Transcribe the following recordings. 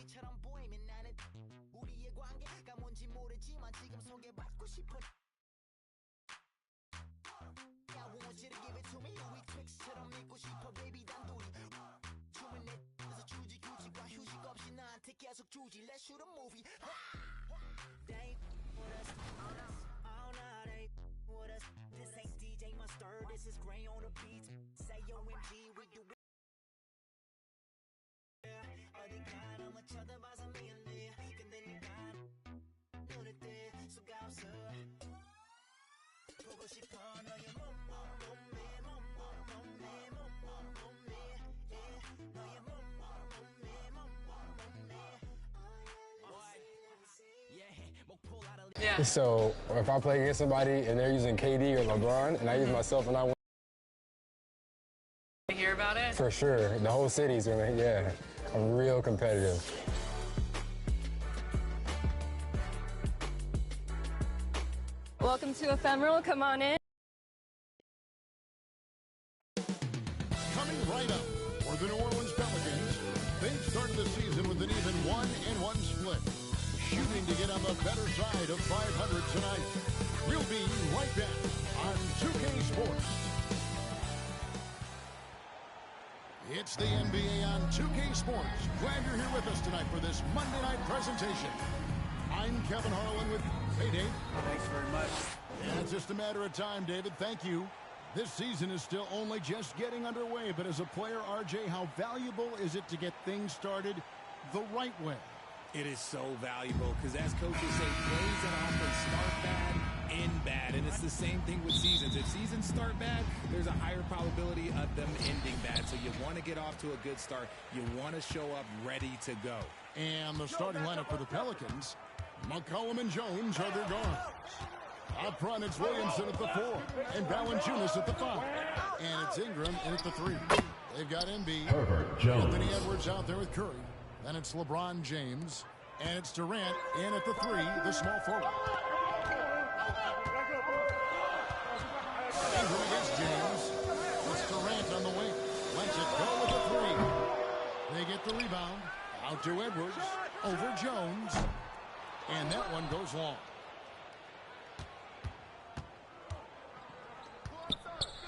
우리처럼 보이면 나는 우리의 관계가 뭔지 모르지만 지금 소개받고 싶어. I want you to give it to me. Weak twix처럼 믿고 싶어, baby 단둘이. 춤은 내에서 주지 규칙과 휴식 없이 나한테 계속 주지. Let's shoot a movie. They with us all night. They with us. This ain't DJ Mustard. This is Gray on the beat. Say OMG, we do it. 어디 가나 뭐 쳐다봐서 미안해. 근데 네가 눈에 띄 수가 없어. 보고 싶어 너의 Yeah. So if I play against somebody and they're using KD or LeBron and I use myself and I win. Hear about it? For sure. The whole city's gonna, yeah. I'm real competitive. Welcome to Ephemeral. Come on in. Coming right up for the New Orleans Pelicans, they started the season with an even 1-1 split, shooting to get on the better side of 500 tonight. We'll be right back on 2K Sports. It's the NBA on 2K Sports. Glad you're here with us tonight for this Monday night presentation. I'm Kevin Harlan with Hey Dave. Thanks very much. Yeah, it's just a matter of time, David. Thank you. This season is still only just getting underway, but as a player, RJ, how valuable is it to get things started the right way? It is so valuable because, as coaches say, plays that often start bad, end bad. And it's the same thing with seasons. If seasons start bad, there's a higher probability of them ending bad. So you want to get off to a good start. You want to show up ready to go. And the starting lineup for the Pelicans, McCollum and Jones are their guards. Up front, it's Williamson at the 4, and Valanciunas at the 5. And it's Ingram in at the 3. They've got Embiid, Anthony Edwards out there with Curry. Then it's LeBron James, and it's Durant in at the 3, the small forward. Ingram against James. It's Durant on the wing. Lets it go with the 3. They get the rebound. Out to Edwards, over Jones, and that one goes long.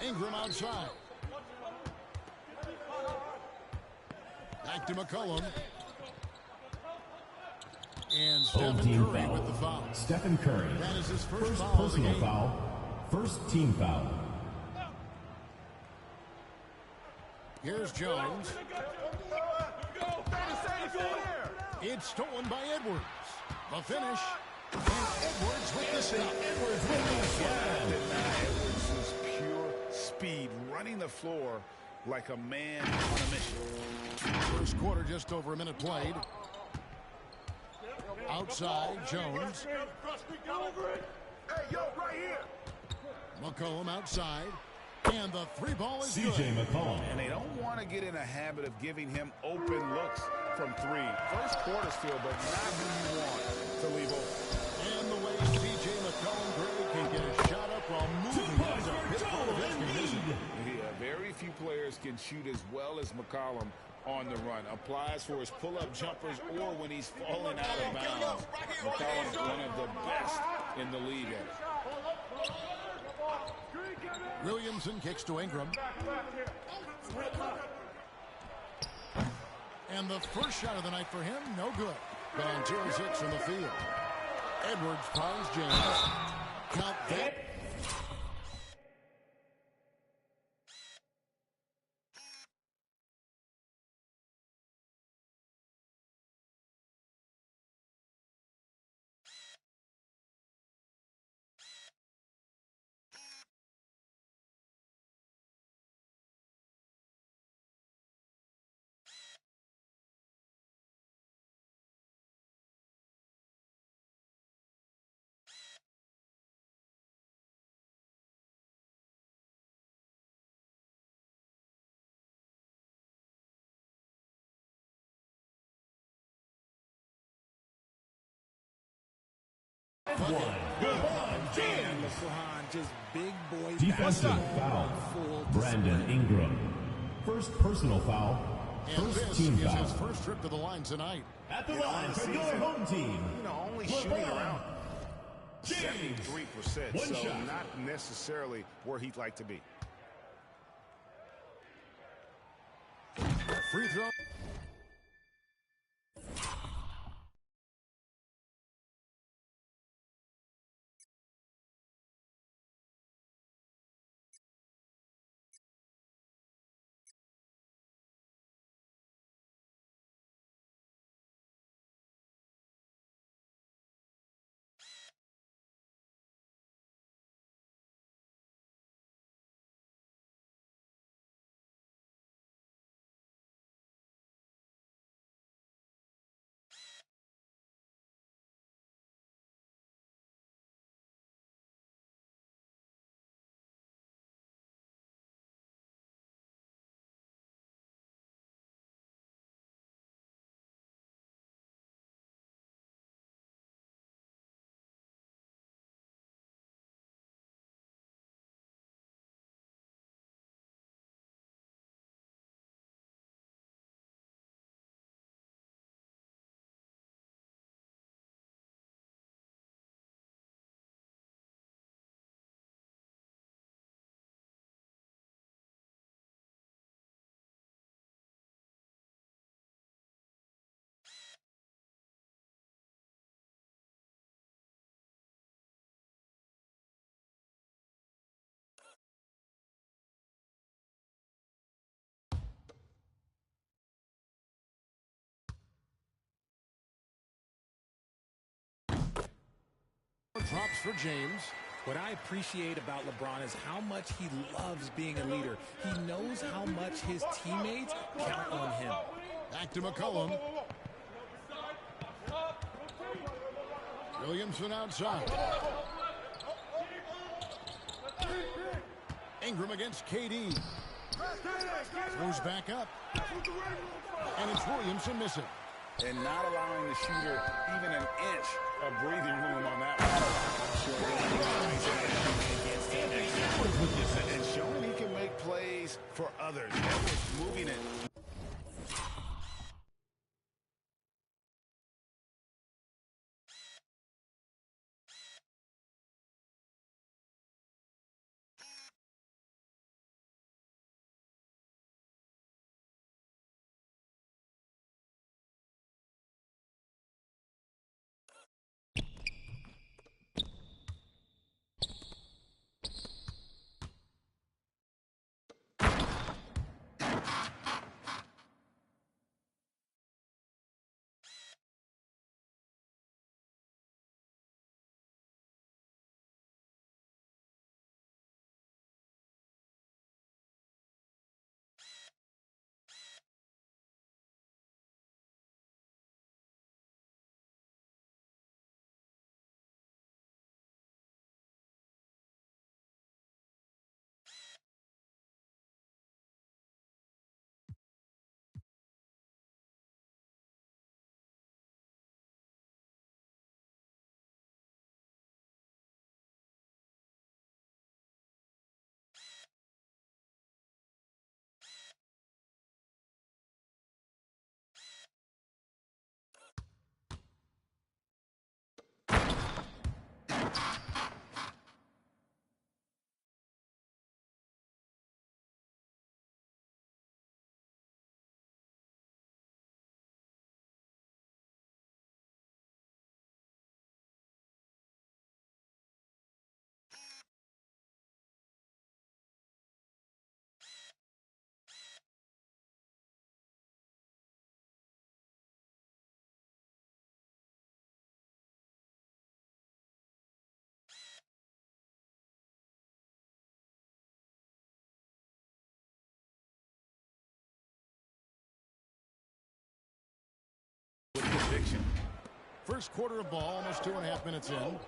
Ingram outside. Back to McCollum. And Stephen Curry foul. with the foul. Stephen Curry. That is his first foul personal foul. First team foul. Here's Jones. It's stolen by Edwards. The finish. And Edwards with the stop. Edwards with the Edwards is pure speed, running the floor like a man on a mission. First quarter, just over a minute played. Outside, Jones. Hey, yo, right here. McCollum outside. And the 3 ball is CJ good. McCollum. And they don't want to get in a habit of giving him open looks from 3. First quarter still, but not who you want to leave open. And the way CJ McCollum can get a shot up while moving is a bit part of his condition. Yeah, very few players can shoot as well as McCollum on the run. Applies for his pull-up jumpers or when he's falling out of bounds. McCollum's one of the best in the league at it. Williamson kicks to Ingram. And the first shot of the night for him, no good. Gone 2 of 6 from the field. Edwards finds James. Count that. Just big boy Defensive foul. Brandon Ingram. First personal foul. And First this team is foul. his first trip to the line tonight. At the line for your home team. Only shooting around James. 73%, One so shot. not necessarily where he'd like to be. Free throw. Drops for James. What I appreciate about LeBron is how much he loves being a leader. He knows how much his teammates count on him. Back to McCollum. Williamson outside. Ingram against KD. Throws back up. And it's Williamson missing. And not allowing the shooter even an inch of breathing room on that one. And showing he can make plays for others. Edwards moving it. With conviction. First quarter of ball, almost 2.5 minutes in.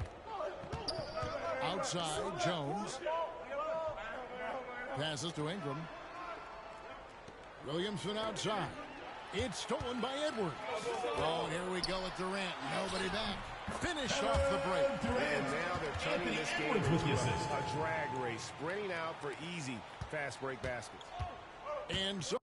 Outside, Jones. Passes to Ingram. Williamson outside. It's stolen by Edwards. Oh, and here we go with Durant. Nobody back. Finished off the break. And now they're turning this game into a drag race, spreading out for easy fast break baskets. And so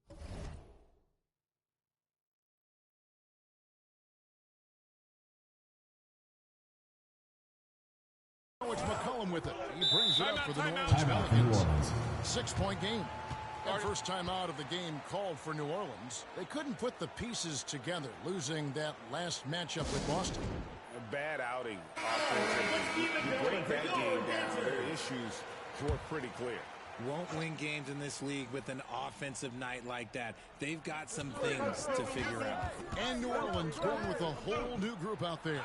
going with it. He brings it up for the New Orleans Timeout for New Pelicans. Orleans. 6-point game. The first time out of the game called for New Orleans. They couldn't put the pieces together, losing that last matchup with Boston. A bad outing offensively. You break that game down, their issues were pretty clear. Won't win games in this league with an offensive night like that. They've got some things to figure out. And New Orleans going with a whole new group out there.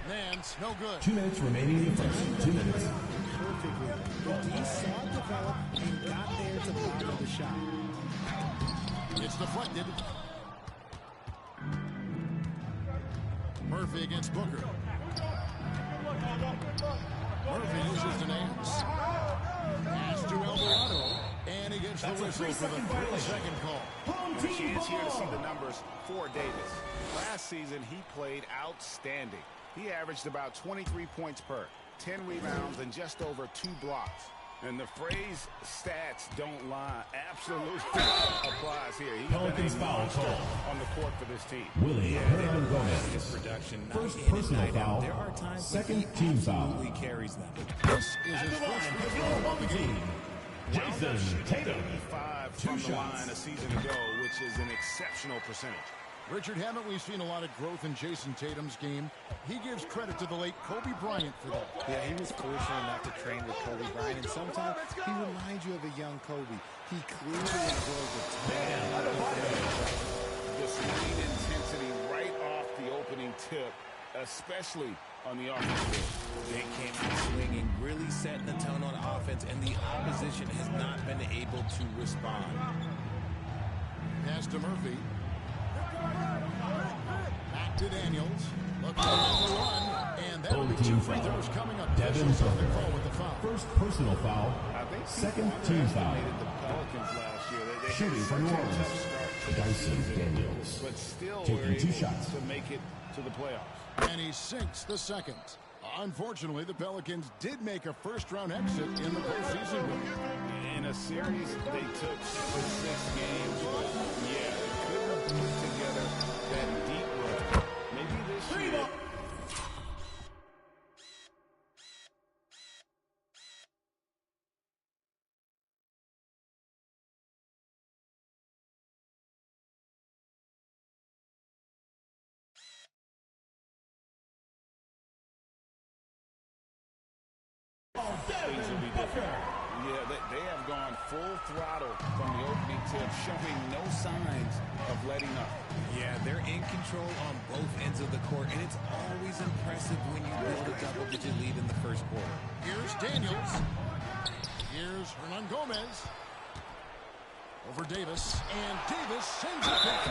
Nance, no good. 2 minutes remaining in the first. 2 minutes. Perfectly. He saw it develop and got there to bottom the shot. It's deflected. Murphy against Booker. Murphy uses the Nance. Pass to Alvarado. And he gets the whistle for the 3-second call. And a chance here to see the numbers for Davis. Last season, he played outstanding. He averaged about 23 points per, 10 rebounds, and just over 2 blocks. And the phrase stats don't lie absolutely applies here. He's Pelicans been a foul monster call. on the court for this team. Willie Hernan Gomez. His production, First night in and personal night out. foul. There are times Second when he team foul. absolutely carries them. This is his first free throw of the game. Jason Tatum. 85 2 from the shots. line a season ago, which is an exceptional percentage. Richard, haven't we seen a lot of growth in Jason Tatum's game? He gives credit to the late Kobe Bryant for that. Yeah, he was fortunate enough to train with Kobe Bryant, and sometimes he reminds you of a young Kobe. He clearly enjoys the time. The swing intensity right off the opening tip, especially on the offensive end. They came out swinging, really setting the tone on offense, and the opposition has not been able to respond. Pass to Murphy. Back to Daniels. Looking on the run. And that'll be 2 free throws coming up. Devin Officials on the Booker. call with the foul. First personal foul. I think Second people team foul. underestimated the Pelicans last year. They Shooting had for such New a Orleans. tough start to the Dyson season, Daniels. but still Taking were 2 able shots. to make it to the playoffs. And he sinks the second. Unfortunately, the Pelicans did make a first-round exit in the postseason. In a series, they took 6 games, but yeah, they couldn't put together that deep run. Maybe this year. Things will be different. Yeah, they have gone full throttle from the opening tip, showing no signs of letting up. Yeah, they're in control on both ends of the court, and it's always impressive when you build a double-digit lead in the first quarter. Here's Daniels. Here's Hernan Gomez. Over Davis. And Davis sends it back.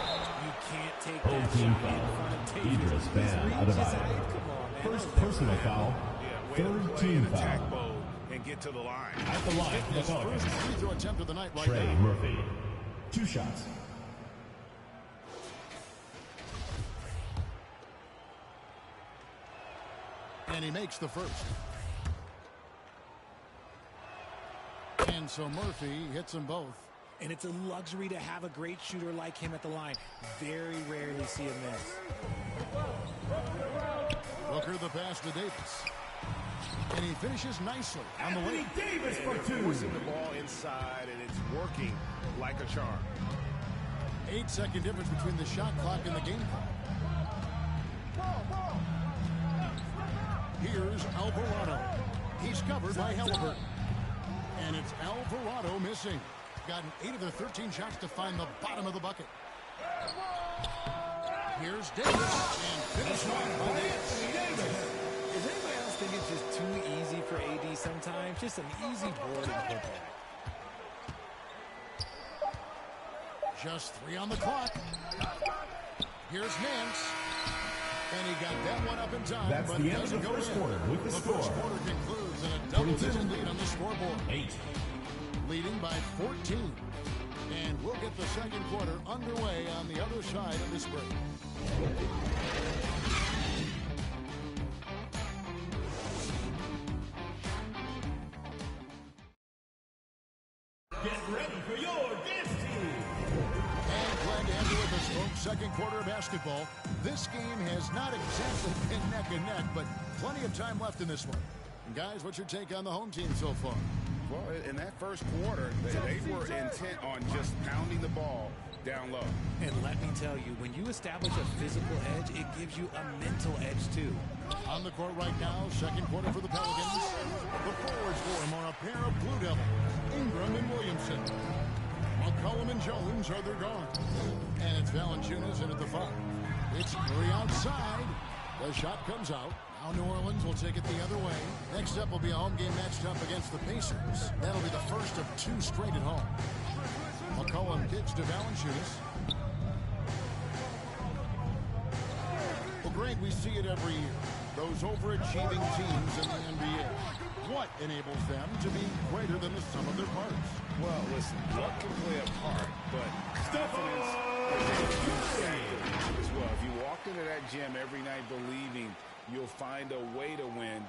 You can't take Home that team shot in foul. front of Davis. Idris Band out of Just, bounds. come on, man. First That was personal never foul. Yeah, way to Third play team in attack foul. mode and get to the line. At the line for the His first Pelicans. free throw attempt of the night right Trey now. Murphy. 2 shots. And he makes the first. And so Murphy hits them both. And it's a luxury to have a great shooter like him at the line. Very rarely see him miss. Booker the pass to Davis. And he finishes nicely on the way. Davis for They're 2. forcing the ball inside, and it's working like a charm. 8-second difference between the shot clock and the game clock. Here's Alvarado. He's covered by Halliburton. And it's Alvarado missing. Gotten 8 of the 13 shots to find the bottom of the bucket. Here's Davis. And finish line by Davis. Does anybody else think it's just too easy for AD sometimes? Just an easy board and putback. Just 3 on the clock. Here's Nance. And he got that one up in time. That's but the end of doesn't the go first in. quarter with the The score. first quarter concludes in a double-digit lead on the scoreboard. 8. Leading by 14. And we'll get the second quarter underway on the other side of this break. Get ready for your dance team. And glad to have you with us, folks. Second quarter of basketball. This game has not exactly been neck and neck, but plenty of time left in this one. Guys, what's your take on the home team so far? Well, in that first quarter, they were intent on just pounding the ball down low. And let me tell you, when you establish a physical edge, it gives you a mental edge too. On the court right now, second quarter for the Pelicans. The forwards for him are a pair of Blue Devils, Ingram and Williamson. McCollum and Jones are their guards. And it's Valanciunas in at the 5. It's Curry outside. The shot comes out. Now New Orleans will take it the other way. Next up will be a home game matched up against the Pacers. That'll be the first of 2 straight at home. McCollum kicks to Valanciunas. Well, Greg, we see it every year. Those overachieving teams in the NBA. What enables them to be greater than the sum of their parts? Well, listen, luck can play a part, but confidence is a huge factor as well. If you walk into that gym every night believing you'll find a way to win.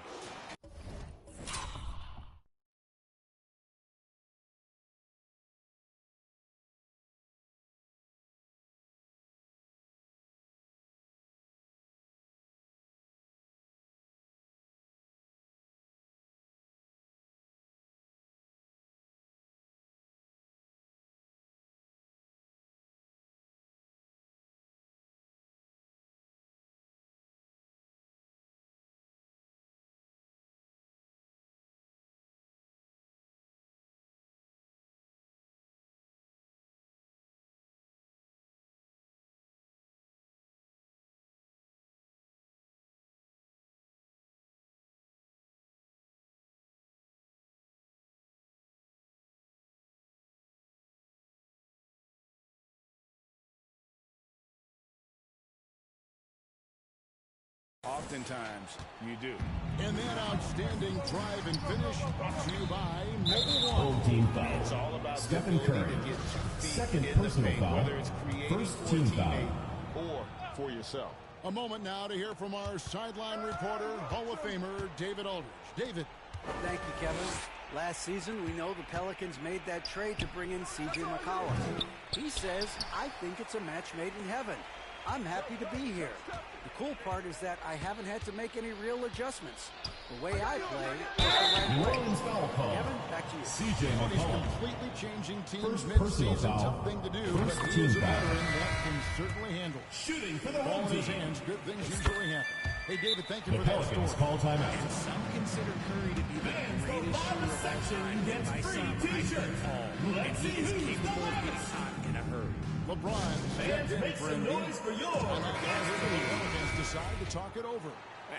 Oftentimes, you do. And that outstanding drive and finish brought to you by Mobile One. Home team foul. It's all about Stephen Curry. Second personal foul. whether it's creating First for a team foul. teammate or for yourself. A moment now to hear from our sideline reporter, Hall of Famer David Aldridge. David. Thank you, Kevin. Last season, we know the Pelicans made that trade to bring in C.J. McCollum. He says, I think it's a match made in heaven. I'm happy to be here. The cool part is that I haven't had to make any real adjustments. The way I play is the right New way. Orleans foul call. Kevin, back to you. C.J. He's McCollum. completely changing teams First personal mid-season. foul. Tough thing to do, First but he team is a foul. veteran that can certainly handle. Shooting for the Ball home in his team. hands, good things usually happen. Hey, David, thank you The for that Pelicans story. call timeout. And some consider Curry to be the greatest shooter of all time. And by some, I think all. And he is capable of getting hot in a hurry. LeBron checked in Make for some Embiid. noise for yours. And the Pelicans decide to talk it over.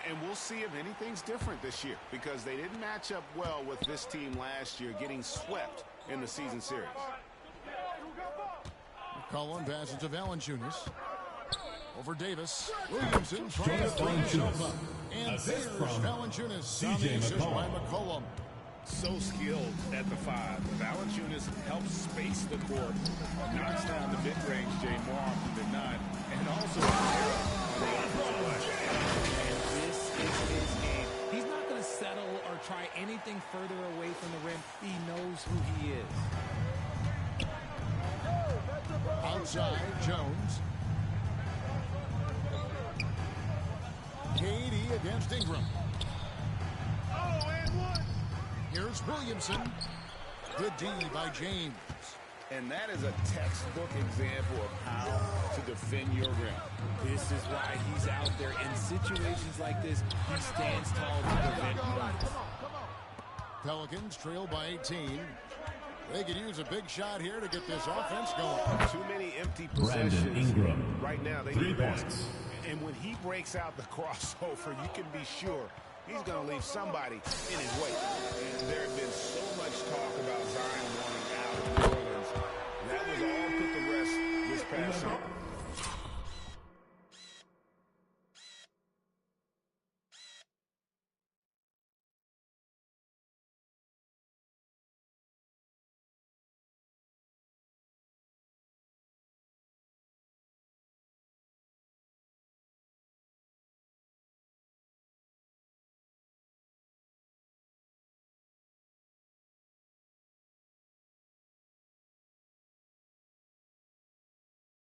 And we'll see if anything's different this year because they didn't match up well with this team last year, getting swept in the season series. McCollum passes to Valanciunas. Over Davis. Williamson trying to Jonas free himself Valanciunas. up. And Assist there's from Valanciunas. C.J. On the assist by McCollum. McCollum. So skilled at the 5. Valanciunas helps space the court, knocks down the mid-range Jay more often than not, and also on the offensive play. And this is his game. He's not going to settle or try anything further away from the rim. He knows who he is. Outside, Jones. KD against Ingram. Here's Williamson. Good D by James. And that is a textbook example of how to defend your rim. This is why he's out there. In situations like this, he stands tall to prevent runs. Pelicans trail by 18. They could use a big shot here to get this offense going. Too many empty Brandon possessions. Ingram. Right now, they 3 need points. points. And when he breaks out the crossover, you can be sure he's going to leave somebody in his wake. And there had been so much talk about Zion wanting out of New Orleans. That was all put to rest this past summer.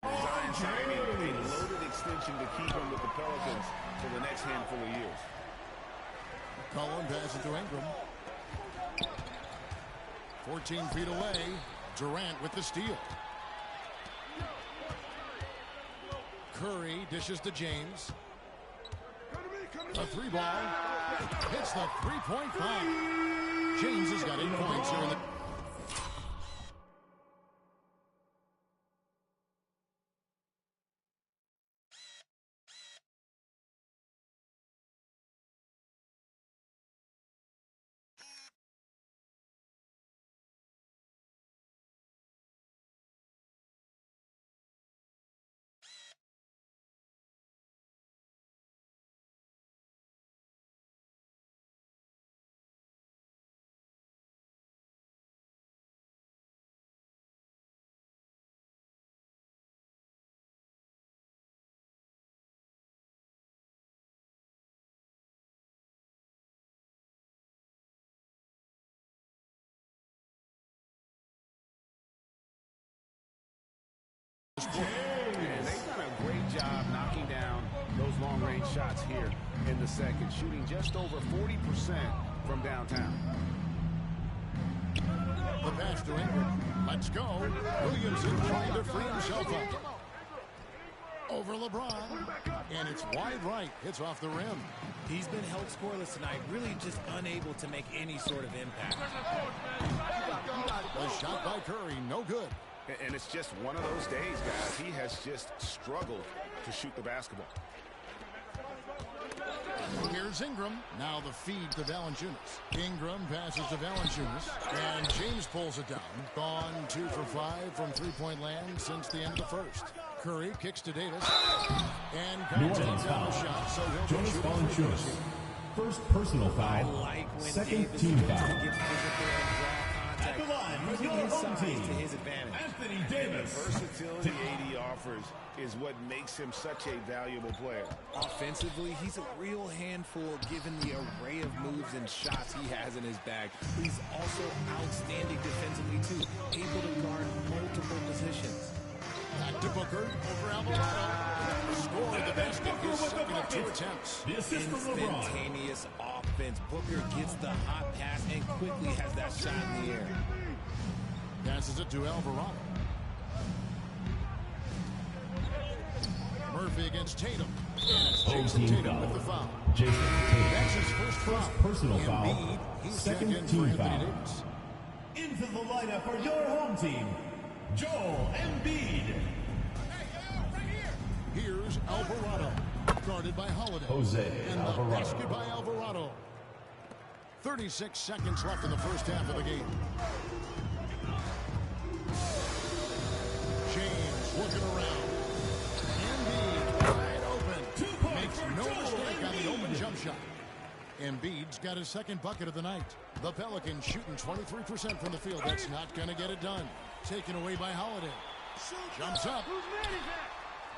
Zion signing a loaded extension to keep him with the Pelicans for the next handful of years. McCollum passes to Ingram. 14 feet away. Durant with the steal. Curry dishes to James. A three ball. Hits the three-point foul. James has got 8 points here in the... And they've done a great job knocking down those long-range shots here in the second, shooting just over 40% from downtown. The pass to Ingram. Let's go. Williamson trying to free himself up. Over LeBron. And it's wide right. Hits off the rim. He's been held scoreless tonight, really just unable to make any sort of impact. The shot by Curry, no good. And it's just one of those days, guys. He has just struggled to shoot the basketball. Here's Ingram. Now the feed to Valanciunas. Ingram passes to Valanciunas. And James pulls it down. Gone 2 for 5 from three-point land since the end of the first. Curry kicks to Davis. And can't take down a shot, so he'll be shooting Valanciunas. First personal foul. I like when Second Davis team gets foul. physical and draw At the line, using your his home size team. to his advantage. Anthony The Davis. versatility AD offers is what makes him such a valuable player. Offensively, he's a real handful given the array of moves and shots he has in his bag. He's also outstanding defensively, too, able to guard multiple positions. Back to Booker over Alvarado. Scored the basket, his second of 2 attempts. The assist from LeBron. Instantaneous offense. Booker gets the hot pass and quickly has that shot in the air. Passes it to Alvarado. Murphy against Tatum. And it's Home Jason team Tatum foul. with the foul. Jason Tatum. That's his first foul. Personal foul. Embiid, he's Second checked in team for Anthony foul. Davis. Into the lineup for your home team, Joel Embiid. Here's Alvarado. Guarded by Holiday. Jose and Alvarado. the basket by Alvarado. 36 seconds left in the first half of the game. James looking around. Embiid wide open. Makes no mistake on the open jump shot. Embiid's got his second bucket of the night. The Pelicans shooting 23% from the field. That's not going to get it done. Taken away by Holiday. Jumps up.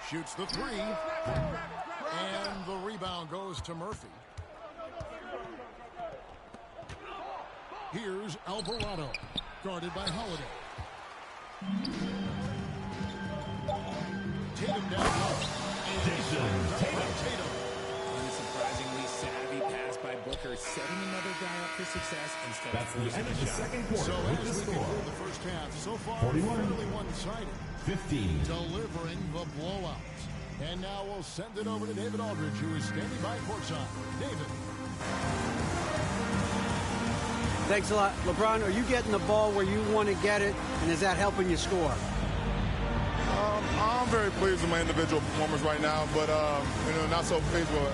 Shoots the three. And the rebound goes to Murphy. Here's Alvarado. Guarded by Holiday. Tatum down low. Tatum. Unsurprisingly savvy pass by Booker, setting another guy up for success instead That's of the end forcing of a the shot. second quarter. So With as the we score, conclude the first half, so far 41. fairly one-sided. 15. Delivering the blowout. And now we'll send it over to David Aldridge, who is standing by courtside. David. Thanks a lot. LeBron, are you getting the ball where you want to get it, and is that helping you score? I'm very pleased with my individual performance right now, but not so pleased with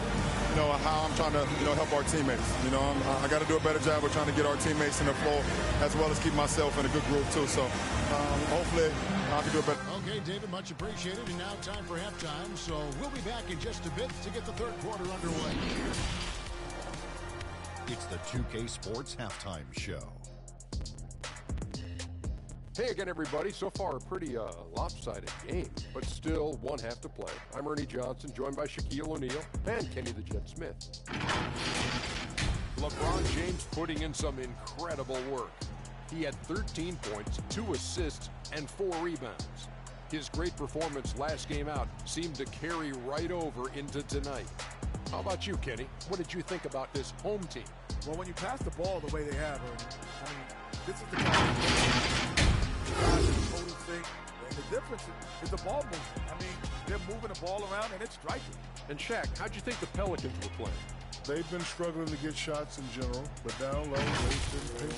how I'm trying to help our teammates. I got to do a better job of trying to get our teammates in the flow, as well as keep myself in a good groove too. So hopefully I can do a better. Okay, David, much appreciated. And now time for halftime. So we'll be back in just a bit to get the third quarter underway. It's the 2K Sports Halftime Show. Hey again, everybody. So far, a pretty lopsided game, but still one half to play. I'm Ernie Johnson, joined by Shaquille O'Neal and Kenny the Jet Smith. LeBron James putting in some incredible work. He had 13 points, 2 assists, and 4 rebounds. His great performance last game out seemed to carry right over into tonight. How about you, Kenny? What did you think about this home team? Well, when you pass the ball the way they have, this is the kind of total thing. And the difference is the ball movement. They're moving the ball around and it's striking. And Shaq, how'd you think the Pelicans were playing? They've been struggling to get shots in general, but down low, they've been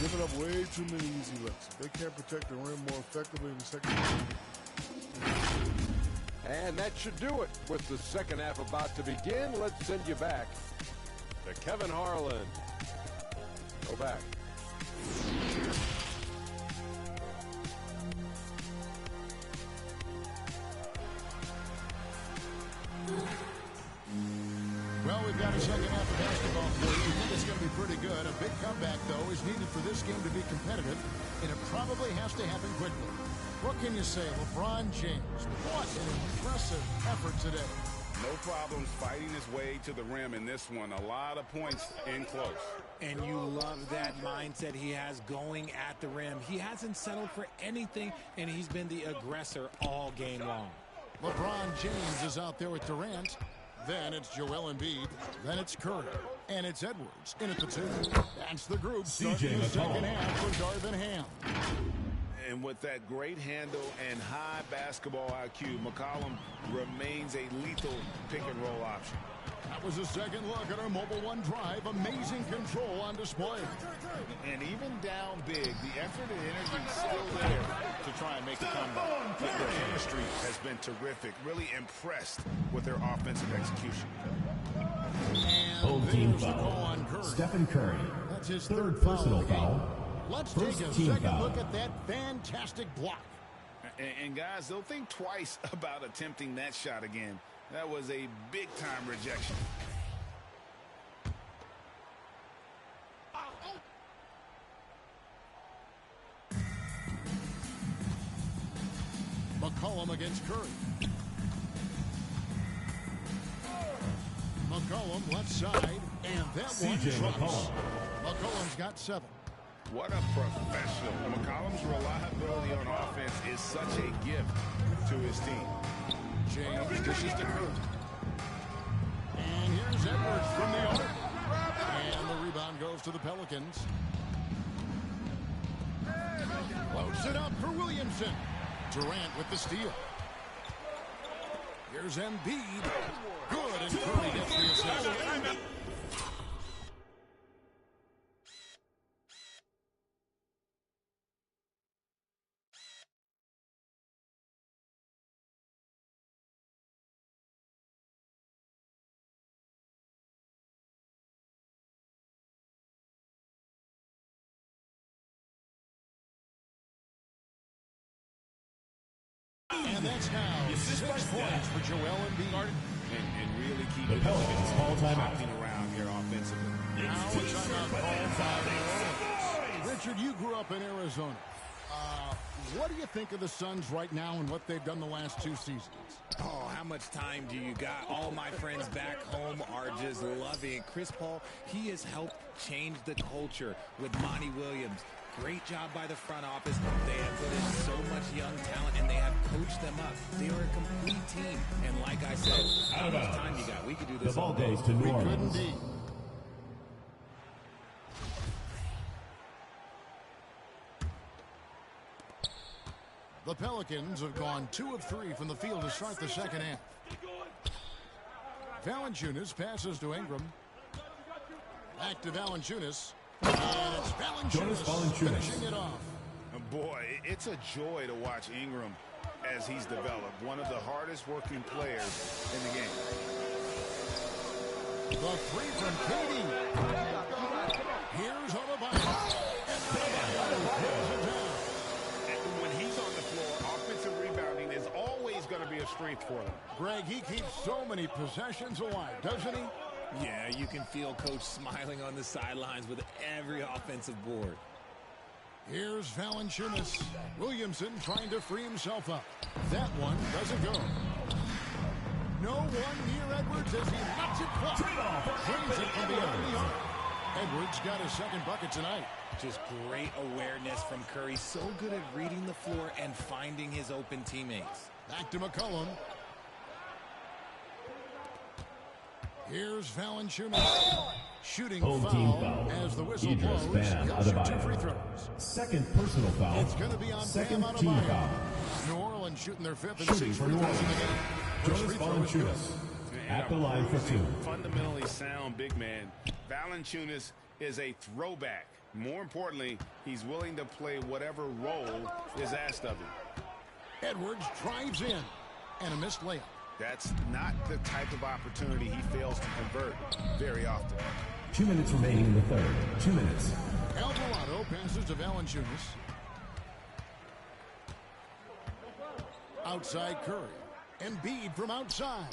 giving up way too many easy looks. They can't protect the rim more effectively in the second half. And that should do it. With the second half about to begin, let's send you back to Kevin Harlan. Go back. Well, we've got a second half of basketball for you. We think it's going to be pretty good. A big comeback, though, is needed for this game to be competitive, and it probably has to happen quickly. What can you say? LeBron James, what an impressive effort today. No problems fighting his way to the rim in this one. A lot of points in close. And you love that mindset he has going at the rim. He hasn't settled for anything, and he's been the aggressor all game long. LeBron James is out there with Durant. Then it's Joel Embiid. Then it's Curry. And it's Edwards in at the 2. That's the group starting the second half for Darvin Ham. And with that great handle and high basketball IQ, McCollum remains a lethal pick-and-roll option. That was a second look at our Mobile One drive. Amazing control on display. And even down big, the effort and energy is still there to try and make a comeback. The chemistry has been terrific. Really impressed with their offensive execution. Home team foul. Stephen Curry. That's his third personal foul. Let's take a second look at that fantastic block. And guys, they'll think twice about attempting that shot again. That was a big-time rejection. McCollum against Curry. McCollum left side, and that one drops. McCollum's got 7. What a professional. McCollum's reliability on offense is such a gift to his team. James dishes to Curry. And here's Edwards from the arc. And the rebound goes to the Pelicans. Floats it up for Williamson. Durant with the steal. Here's Embiid. Good, and Curry gets the assist. And that's now 6 points for Joel Embiid. And really keep the Pelicans call timeout around here offensively. Now a timeout called by Richard, you grew up in Arizona. What do you think of the Suns right now and what they've done the last 2 seasons? Oh, how much time do you got? All my friends back home are just loving it. Chris Paul, he has helped change the culture with Monty Williams. Great job by the front office. They have put in so much young talent, and they have coached them up. They are a complete team. And like I said, how much time you got? We could do this all day. The ball goes to New Orleans. The Pelicans have gone 2 of 3 from the field to start the second half. Valanciunas passes to Ingram. Back to Valanciunas. And it's Valanciunas finishing it off. Boy, it's a joy to watch Ingram as he's developed. One of the hardest working players in the game. The 3 from KD. Here's Adebayo. When he's on the floor, offensive rebounding is always going to be a strength for them. Greg, he keeps so many possessions alive, doesn't he? Yeah, you can feel Coach smiling on the sidelines with every offensive board. Here's Valanciunas. Williamson trying to free himself up. That one doesn't go. No one near Edwards as he lets it fly. Brings it from beyond the arc. Edwards got his second bucket tonight. Just great awareness from Curry. So good at reading the floor and finding his open teammates. Back to McCollum. Here's Valanciunas. Shooting Home foul, team foul. as the whistle Idris blows. Bam He'll shoot 2 Adebayo. free throws. Second personal foul. It's going to be on Second Bam team Adebayo. foul. New Orleans shooting their 5th and Shooting 6th for free New throws in the Orleans. game. First free throw is good. Valanciunas at the line for 2. Fundamentally sound big man. Valanciunas is a throwback. More importantly, he's willing to play whatever role is asked of him. Edwards drives in, and a missed layup. That's not the type of opportunity he fails to convert very often. 2 minutes remaining in the third. 2 minutes. Alvarado passes to Valanciunas. Outside Curry. Embiid from outside.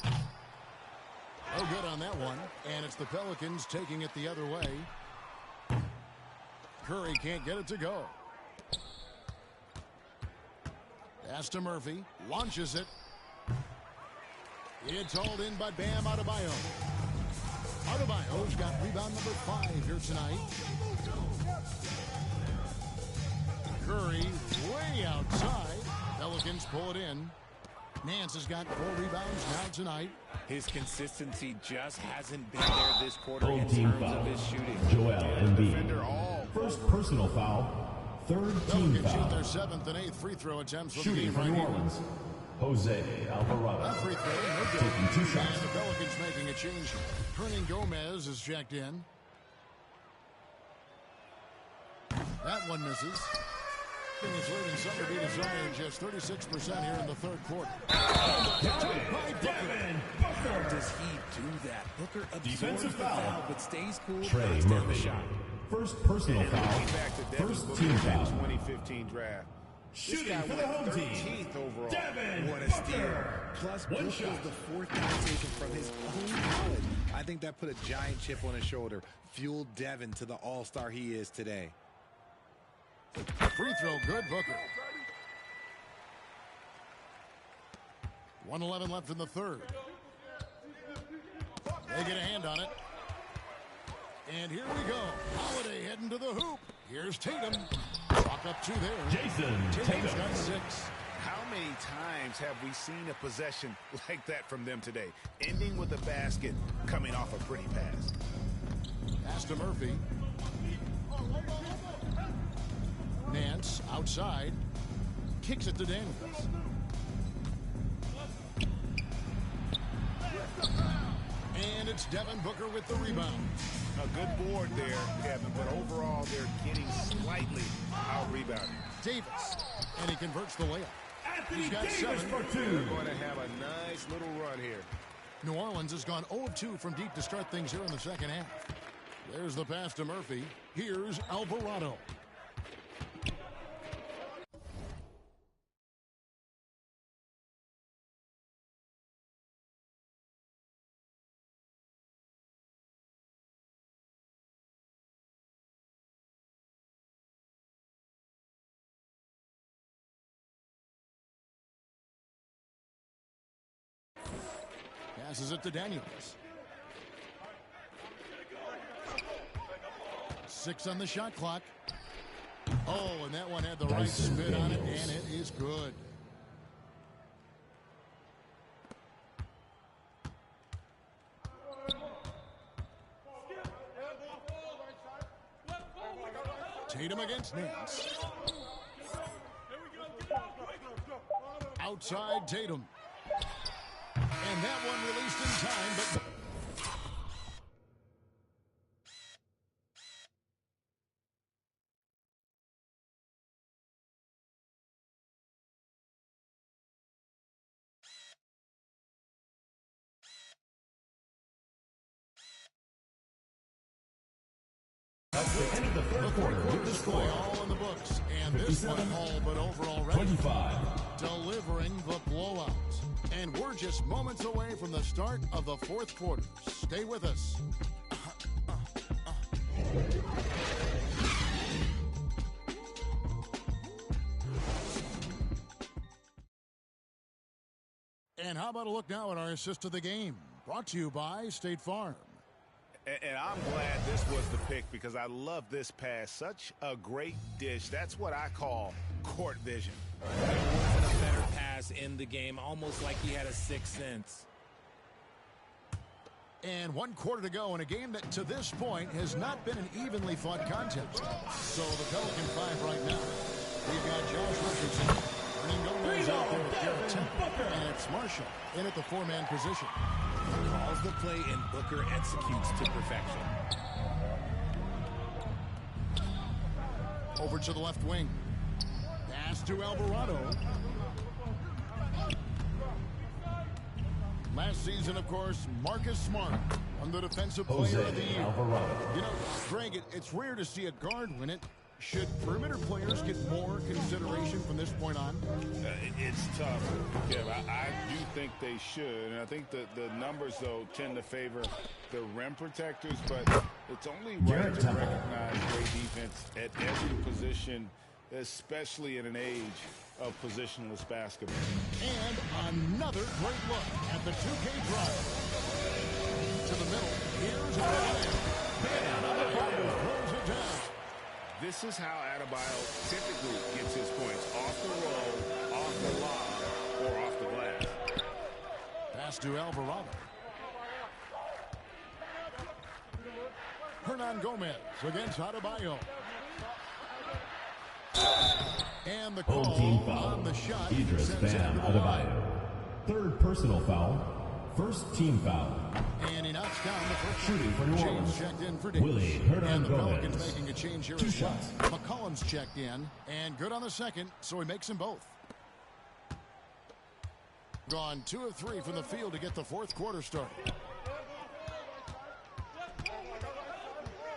No good on that one. And it's the Pelicans taking it the other way. Curry can't get it to go. Pass to Murphy. Launches it. It's hauled in by Bam Adebayo. Adebayo's got rebound number 5 here tonight. Curry way outside. Pelicans pull it in. Nance has got 4 rebounds now tonight. His consistency just hasn't been there this quarter Home in team terms foul. of his shooting. Joel Embiid. First personal foul. Third team Pelicans shoot foul. their 7th and 8th free throw attempts for the Shooting game for right New here. Orleans. Jose Alvarado. That free throw, no good. Taking 2 shots. And the Pelicans making a change. Hernan Gomez is checked in. That one misses. It's leaving some to be desired. Just 36% here in the third quarter. Devin How does he do that? Booker absorbs Defensive the foul. foul, but stays cool. Trey knocks down the Murphy. shot. First personal And foul. looking back to Devin First Booker team in foul. the 2015 draft. Shooting This guy for the went home team. 13th overall. Devin What a steal. Booker. Plus, One Booker shot. was the 4th guy taken from his own college. I think that put a giant chip on his shoulder. Fueled Devin to the all-star he is today. Free throw, good, Booker. 1:11 left in the third. They get a hand on it. And here we go. Holiday heading to the hoop. Here's Tatum. Walk up 2 there. Jason Tatum's Tatum. got 6. How many times have we seen a possession like that from them today? Ending with a basket, coming off a pretty pass. Pass to Murphy. Nance outside. Kicks it to Daniels. And it's Devin Booker with the rebound. A good board there, Kevin, but overall they're getting slightly out-rebounded. Davis. And he converts the layup. He's got Davis 7. for 2. They're going to have a nice little run here. New Orleans has gone 0 of 2 from deep to start things here in the second half. There's the pass to Murphy. Here's Alvarado. Passes it to Daniels. 6 on the shot clock. Oh, and that one had the right Dyson spin on it, Daniels. and it is good. Tatum against Nance. Outside Tatum. And that one released in time, but... That's the end of the third quarter with the score. All in the books, and this one all but over already. 25. Delivering the blowout. And we're just moments away from the start of the fourth quarter. Stay with us. And how about a look now at our assist of the game? Brought to you by State Farm. And I'm glad this was the pick because I love this pass. Such a great dish. That's what I call court vision. There wasn't a better pass in the game, almost like he had a sixth sense. And 1 quarter to go in a game that to this point has not been an evenly fought contest. So the Pelican 5 right now. We've got Josh Richardson. Hernan Gomez out there with Garrett Temple. And it's Marshall in at the 4-man position. Calls the play and Booker executes to perfection. Over to the left wing. Pass to Alvarado. Last season, of course, Marcus Smart won the Defensive Player of the Year. Alvarado. You know, Greg, it's rare to see a guard win it. Should perimeter players get more consideration from this point on? It's tough, Kev. I do think they should. And I think the numbers, though, tend to favor the rim protectors. But it's only right to recognize great defense at every position, especially in an age of positionless basketball. And another great look at the 2K drive. To the middle. Here's Adebayo. Throws it down. This is how Adebayo typically gets his points. Off the roll, off the lob, or off the glass. Pass to Alvarado. Hernan Gomez against Adebayo. And the call on the shot. Idris Bam Adebayo. 3rd personal foul. 1st team foul. And he knocks down the first shooting for New Orleans. Checked in for Davis. Willie Hernan And the Gomez. Pelicans making a change here 2 as well. shots. McCollum's checked in. And good on the second, so he makes them both. Gone 2 of 3 from the field to get the 4th quarter started.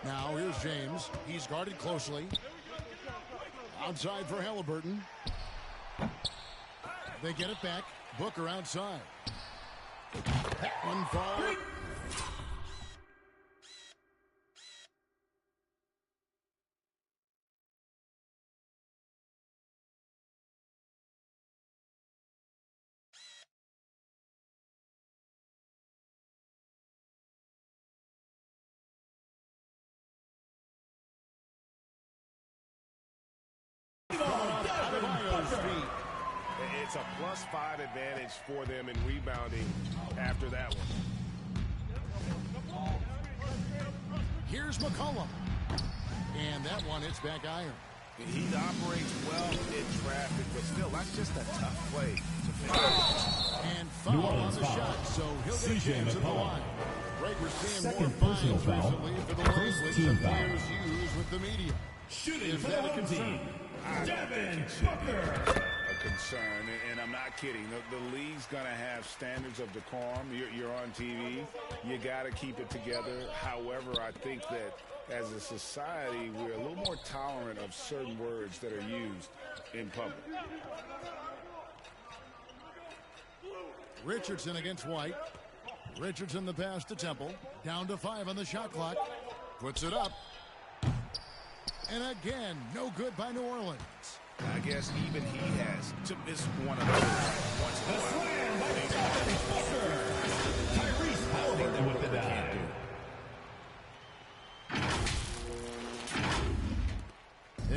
Now here's James. He's guarded closely. Outside for Halliburton. They get it back. Booker outside. One fall. It's a +5 advantage for them in rebounding after that one. Here's McCollum. And that one hits back iron. He operates well in traffic, but still, that's just a tough play to finish. And foul on the shot, so he'll get a chance at the line. Greg, we're seeing more personal fines foul. recently for the language 1st team that foul. players use with the media. Shooting for the home team. Devin Booker. A concern, and I'm not kidding. The league's going to have standards of decorum. You're on TV. You got to keep it together. However, I think that as a society, we're a little more tolerant of certain words that are used in public. Richardson against White. Richardson the pass to Temple. Down to 5 on the shot clock. Puts it up. And again, no good by New Orleans. I guess even he has to miss one of those once in a while. Tyrese Halliburton with the dive.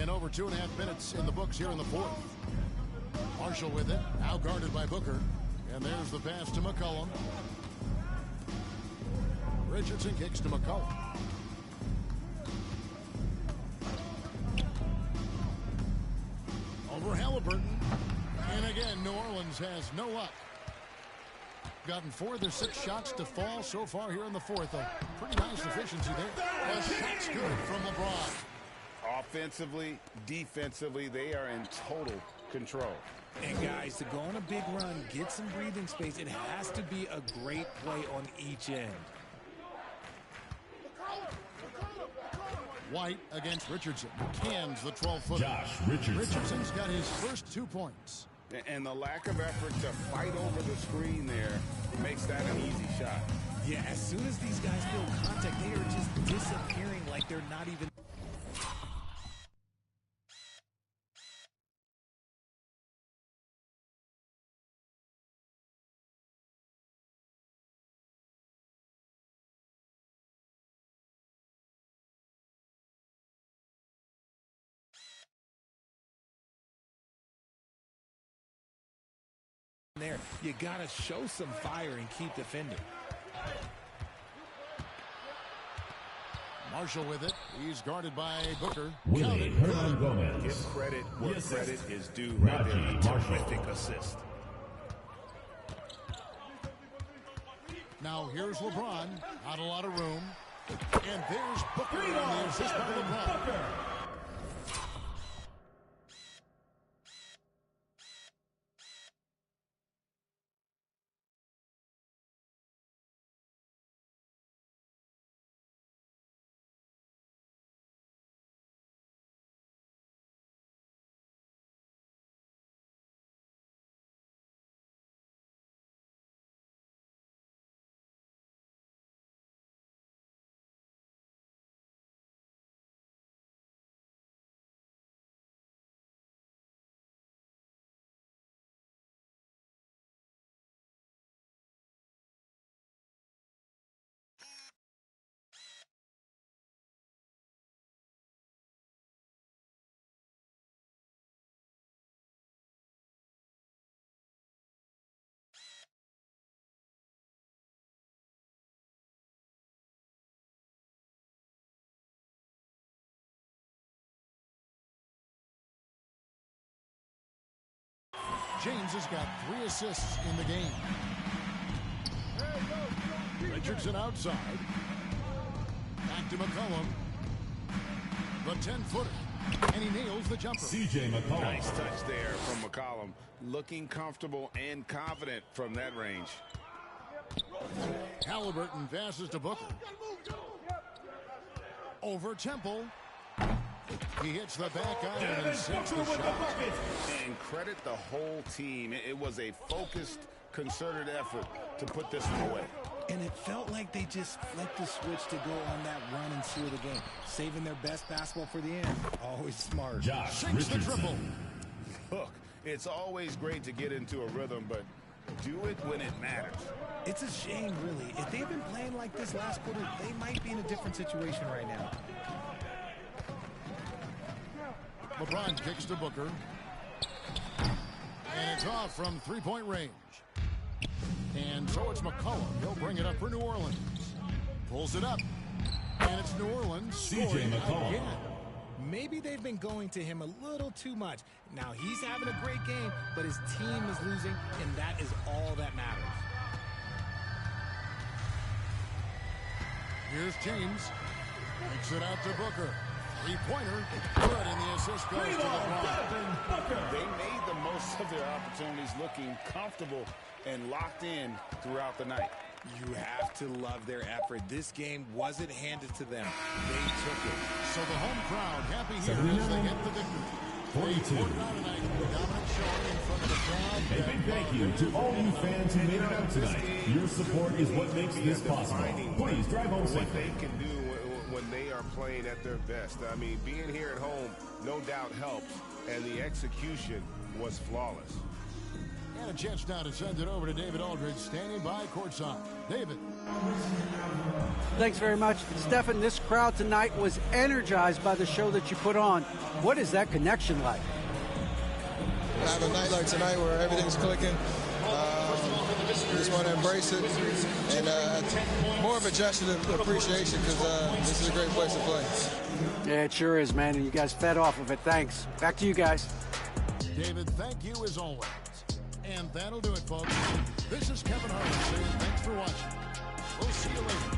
And over 2.5 minutes in the books here in the 4th. Marshall with it, now guarded by Booker. And there's the pass to McCollum. Richardson kicks to McCollum. Over Halliburton. And again, New Orleans has no luck. Gotten 4 of their 6 shots to fall so far here in the 4th. A pretty nice efficiency there. A shot's good from LeBron. Offensively, defensively, they are in total control. And guys, to go on a big run, get some breathing space, it has to be a great play on each end. White against Richardson. Cans the 12-footer. Josh Richardson. Richardson's got his first 2 points. And the lack of effort to fight over the screen there makes that an easy shot. Yeah, as soon as these guys feel contact, they are just disappearing like they're not even... there. You got to show some fire and keep defending. Marshall with it. He's guarded by Booker. Willie Hernan Gomez. Give credit where Yes, credit is due right there. Terrific assist. Now here's LeBron. Not a lot of room. And there's Booker on the assist by LeBron. James has got 3 assists in the game. Richardson outside. Back to McCollum. The 10-footer. And he nails the jumper. CJ McCollum. Nice touch there from McCollum. Looking comfortable and confident from that range. Halliburton passes to Booker. Over Temple. He hits the back iron and sinks the shot. And credit the whole team. It was a focused, concerted effort to put this one away. And it felt like they just flipped the switch to go on that run and seal the game. Saving their best basketball for the end. Always smart. Sinks the triple. Look, it's always great to get into a rhythm, but do it when it matters. It's a shame, really. If they had been playing like this last quarter, they might be in a different situation right now. LeBron kicks to Booker. And it's off from three-point range. And so it's McCollum. He'll bring it up for New Orleans. Pulls it up. And it's New Orleans CJ McCollum. Again. Maybe they've been going to him a little too much. Now he's having a great game, but his team is losing, and that is all that matters. Here's James. Makes it out to Booker. Three-pointer. Good, and the assist goes to LeBron. They made the most of their opportunities, looking comfortable and locked in throughout the night. You have to love their effort. This game wasn't handed to them. They took it. So the home crowd happy here as they get the victory. 42. Tonight, dominant showing in front of the crowd. A big thank you to all you fans who made it out tonight. Your support is what makes this possible. Please drive home what safely. they can do when they are playing at their best. I mean, being here at home no doubt helps, and the execution was flawless. And a chance now to send it over to David Aldridge, standing by courtside. David. Thanks very much. Stephen, this crowd tonight was energized by the show that you put on. What is that connection like? I have a night like tonight where everything's clicking. Just want to embrace it, and more of a gesture of appreciation because this is a great place to play. Yeah, it sure is, man, and you guys fed off of it. Thanks. Back to you guys. David, thank you as always. And that'll do it, folks. This is Kevin Harlan saying thanks for watching. We'll see you later.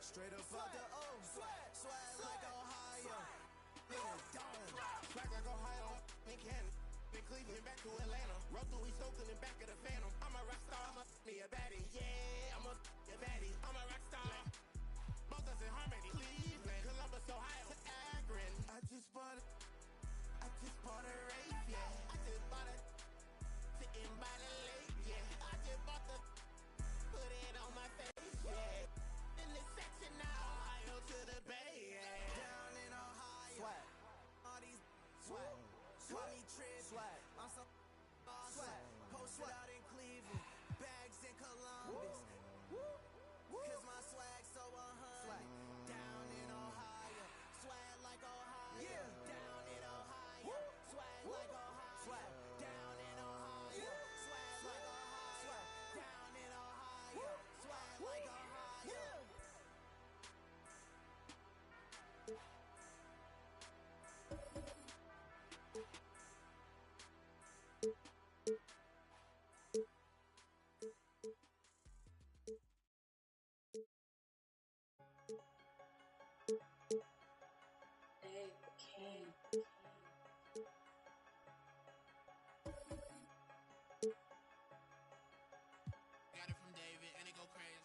Straight up out the O, swag like Ohio. Swagger go high on in Canada. Been Cleveland back to Atlanta. Roll through East Oakland and back of the Phantom. I'm a rock star, I'm a me a baddie. Yeah, I'm a baddie. I'm a rock star. Both us in harmony. Cleveland, Columbus, Ohio, Akron. I just bought a Wraith, yeah. I just bought a sitting by the lake, yeah. I just bought the put it on my face, yeah. In this section now, Ohio to the Bay, yeah. Down in Ohio, swag. All these swag. Swag. Swag. I'm so swag. Posted out in Cleveland, bags in Columbus. Cause my swag so 100. Down in Ohio, swag like Ohio. Yeah. Down in Ohio, swag like Ohio. Swag. Down in Ohio, swag like Ohio. Swag. Down in Ohio, swag like Ohio.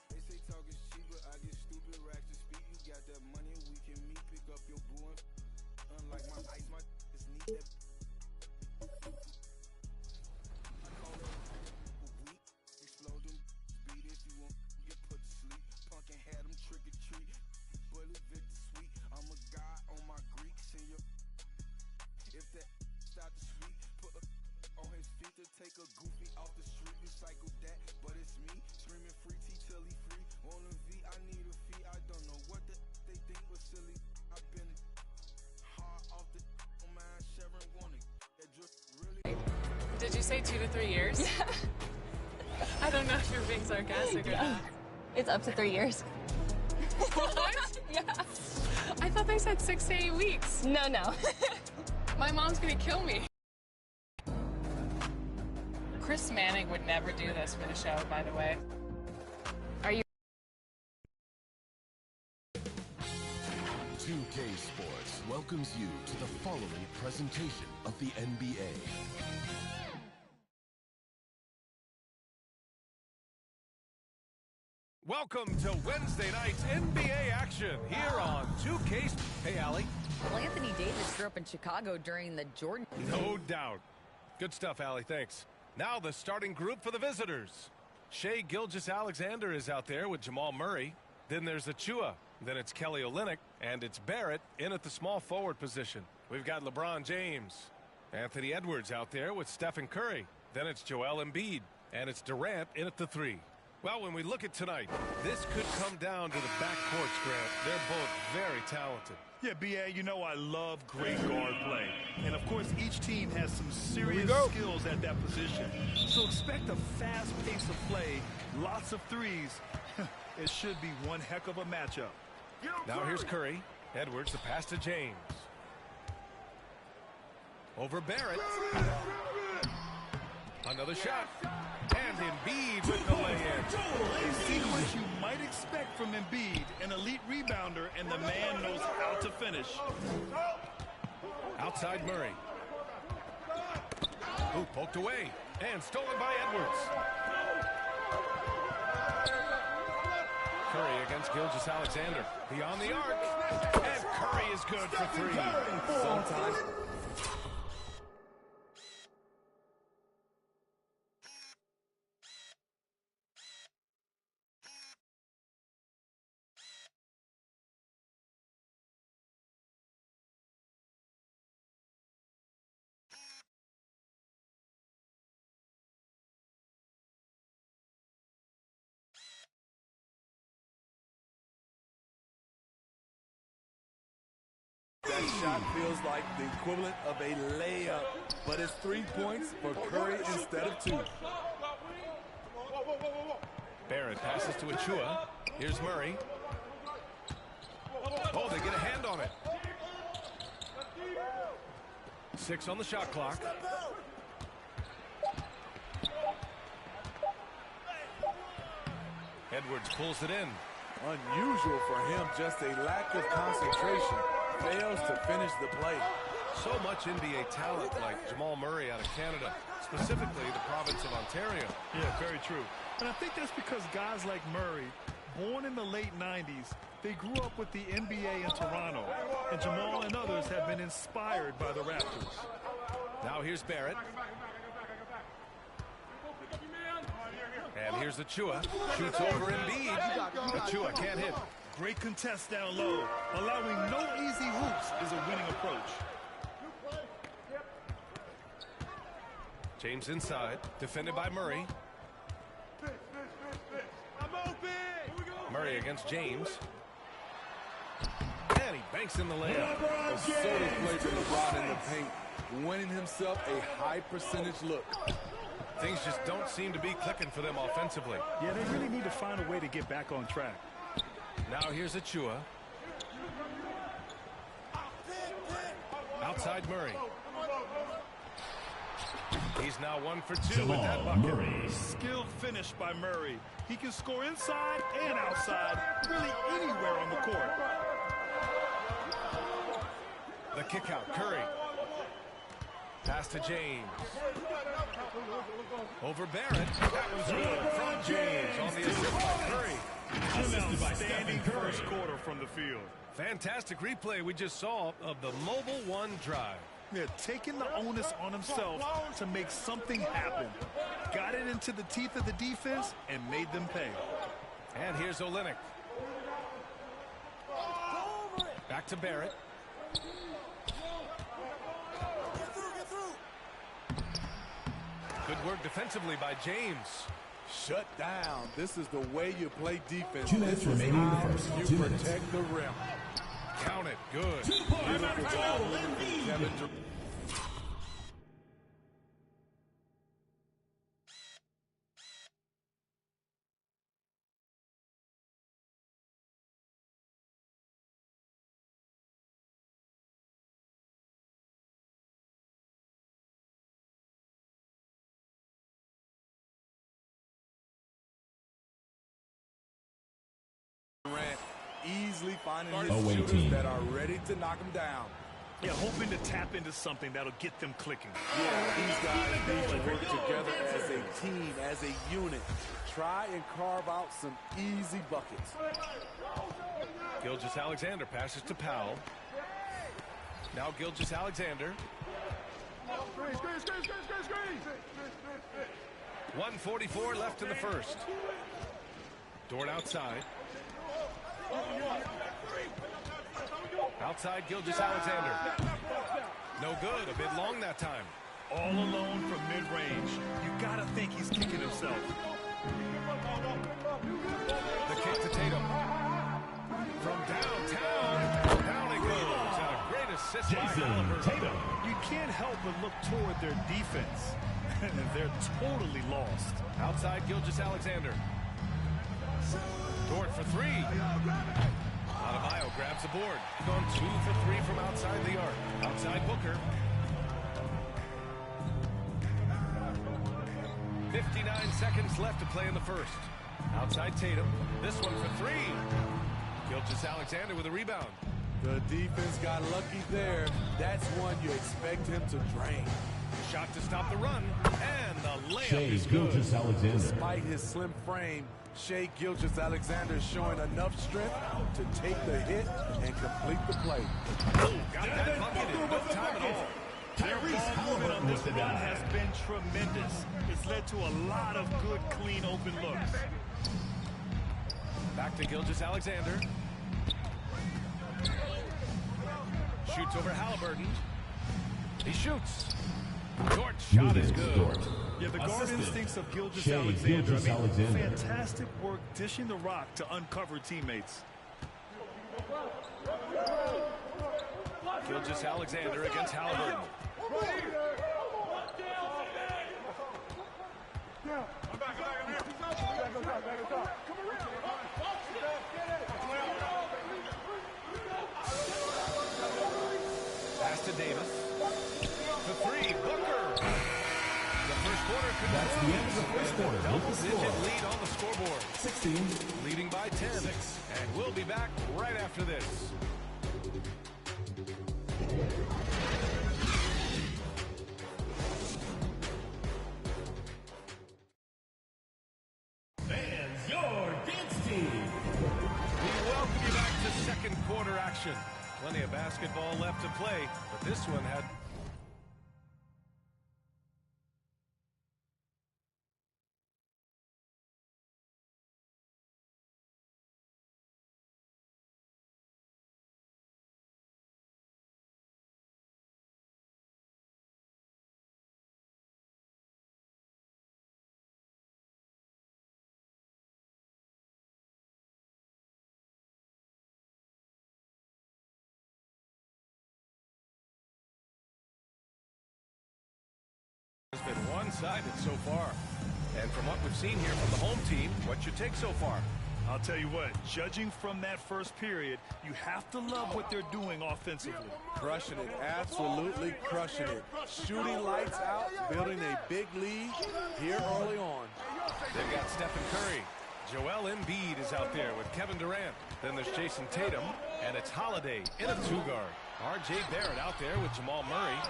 They say talk is cheap, but I get stupid racks to speak. You got that money, we can meet, pick up your boo and unlike my ice, my is neat that I call it weak. Explode them beat if you want get put to sleep. Punk and had them trick or treat. Bullet Victor sweet. I'm a guy on my Greek senior. If that start to sweet, put a on his feet to take a goofy off the street, recycle that, but it's me screaming free T till he free. On a V, I need a fee. I don't know what they think was silly. I've been hard off the mind. Sharon wanted that just really. Did you say 2 to 3 years? Yeah. I don't know if you're being sarcastic or not. It's up to 3 years. What? Yeah. I thought they said 6 to 8 weeks. No. My mom's gonna kill me. Chris Manning would never do this for the show, by the way. Are you? 2K Sports welcomes you to the following presentation of the NBA. Welcome to Wednesday night's NBA action here on 2K. Hey, Allie. Well, Anthony Davis grew up in Chicago during the Jordan. No doubt. Good stuff, Allie. Thanks. Now the starting group for the visitors. Shai Gilgeous-Alexander is out there with Jamal Murray. Then there's Achua. Then it's Kelly Olynyk. And it's Barrett in at the small forward position. We've got LeBron James. Anthony Edwards out there with Stephen Curry. Then it's Joel Embiid. And it's Durant in at the 3. Well, when we look at tonight, this could come down to the backcourts, Grant. They're both very talented. Yeah, B.A., you know I love great guard play. And, of course, each team has some serious skills at that position. So expect a fast pace of play, lots of threes. It should be one heck of a matchup. Now here's Curry. Edwards, the pass to James. Over Barrett. Another shot. And Embiid with the lay-in. A sequence you might expect from Embiid, an elite rebounder, and the man knows how to finish. Outside Murray. Who poked away. And stolen by Edwards. Curry against Gilgeous-Alexander. Beyond the arc. And Curry is good for 3. Sometimes. That shot feels like the equivalent of a layup, but it's 3 points for Curry instead of 2. Barrett passes to Achua. Here's Murray. Oh, they get a hand on it. 6 on the shot clock. Edwards pulls it in. Unusual for him, just a lack of concentration. fails to finish the play. So much NBA talent like Jamal Murray out of Canada, specifically the province of Ontario. Yeah, very true. And I think that's because guys like Murray, born in the late 90s, they grew up with the NBA in Toronto. And Jamal and others have been inspired by the Raptors. Now here's Barrett. And here's Achua. Shoots over Embiid. Achua can't hit. Great contest down low. Allowing no easy hoops is a winning approach. James inside. Defended by Murray. Murray against James. And he banks in the layup. A sort of play for LeBron in the paint, winning himself a high percentage look. Things just don't seem to be clicking for them offensively. Yeah, they really need to find a way to get back on track. Now here's Achua. Outside Murray. He's now 1 for 2 with that bucket. Murray. Skilled finish by Murray. He can score inside and outside, really anywhere on the court. The kick out, Curry. Pass to James. Over Barrett. That was good from James on the assist by Curry. An outstanding first quarter from the field. Fantastic replay we just saw of the Mobile One drive. Yeah, taking the onus on himself to make something happen. Got it into the teeth of the defense and made them pay. And here's Olynyk. Back to Barrett. Good work defensively by James. Shut down. This is the way you play defense. 2 minutes remaining in the first. You 2 protect minutes. the rim. Count it. Good. Beautiful job moving Kevin Durant. Easily finding his shooters that are ready to knock him down. Yeah, hoping to tap into something that'll get them clicking. Yeah, these guys need to work together as a team, as a unit. Try and carve out some easy buckets. Gilgeous-Alexander passes to Powell. Now Gilgeous-Alexander. 1:44 left in the first. Dort outside. Outside Gilgeous-Alexander. No good. A bit long that time. All alone from mid-range. You gotta think he's kicking himself. The kick to Tatum. From downtown. Down it goes. And a great assist by Halliburton. You can't help but look toward their defense. They're totally lost. Outside Gilgeous-Alexander. Dort for 3. Adebayo grabs the board. Gone 2 for 3 from outside the arc. Outside Booker. 59 seconds left to play in the first. Outside Tatum. This one for 3. Gilgeous-Alexander with a rebound. The defense got lucky there. That's one you expect him to drain. Shot to stop the run. And the layup Shai is good. Gilgeous-Alexander. Despite his slim frame, Shai Gilgeous-Alexander showing enough strength to take the hit and complete the play. Got that bucket in no time at all. Their ball movement on this run has been tremendous. It's led to a lot of good, clean, open looks. Back to Gilgeous-Alexander. Shoots over Halliburton. He shoots. Dort's shot is good. Yeah, the guard instincts of Shai Gilgeous-Alexander. Gilgeous-Alexander. Fantastic work dishing the rock to uncover teammates. Gilgeous-Alexander against Halliburton. Pass to Davis. For 3, Booker. The first quarter could That's the end of the first quarter. Double-digit lead on the scoreboard. 16. Leading by 10. And we'll be back right after this. Fans, your dance team. We welcome you back to second quarter action. Plenty of basketball left to play, but this one had... has been one-sided so far. And from what we've seen here from the home team, what's your take so far? I'll tell you what, judging from that first period, you have to love what they're doing offensively. Crushing it, absolutely crushing it. Shooting lights out, building a big lead here early on. They've got Stephen Curry. Joel Embiid is out there with Kevin Durant. Then there's Jason Tatum, and it's Holiday in a two-guard. R.J. Barrett out there with Jamal Murray.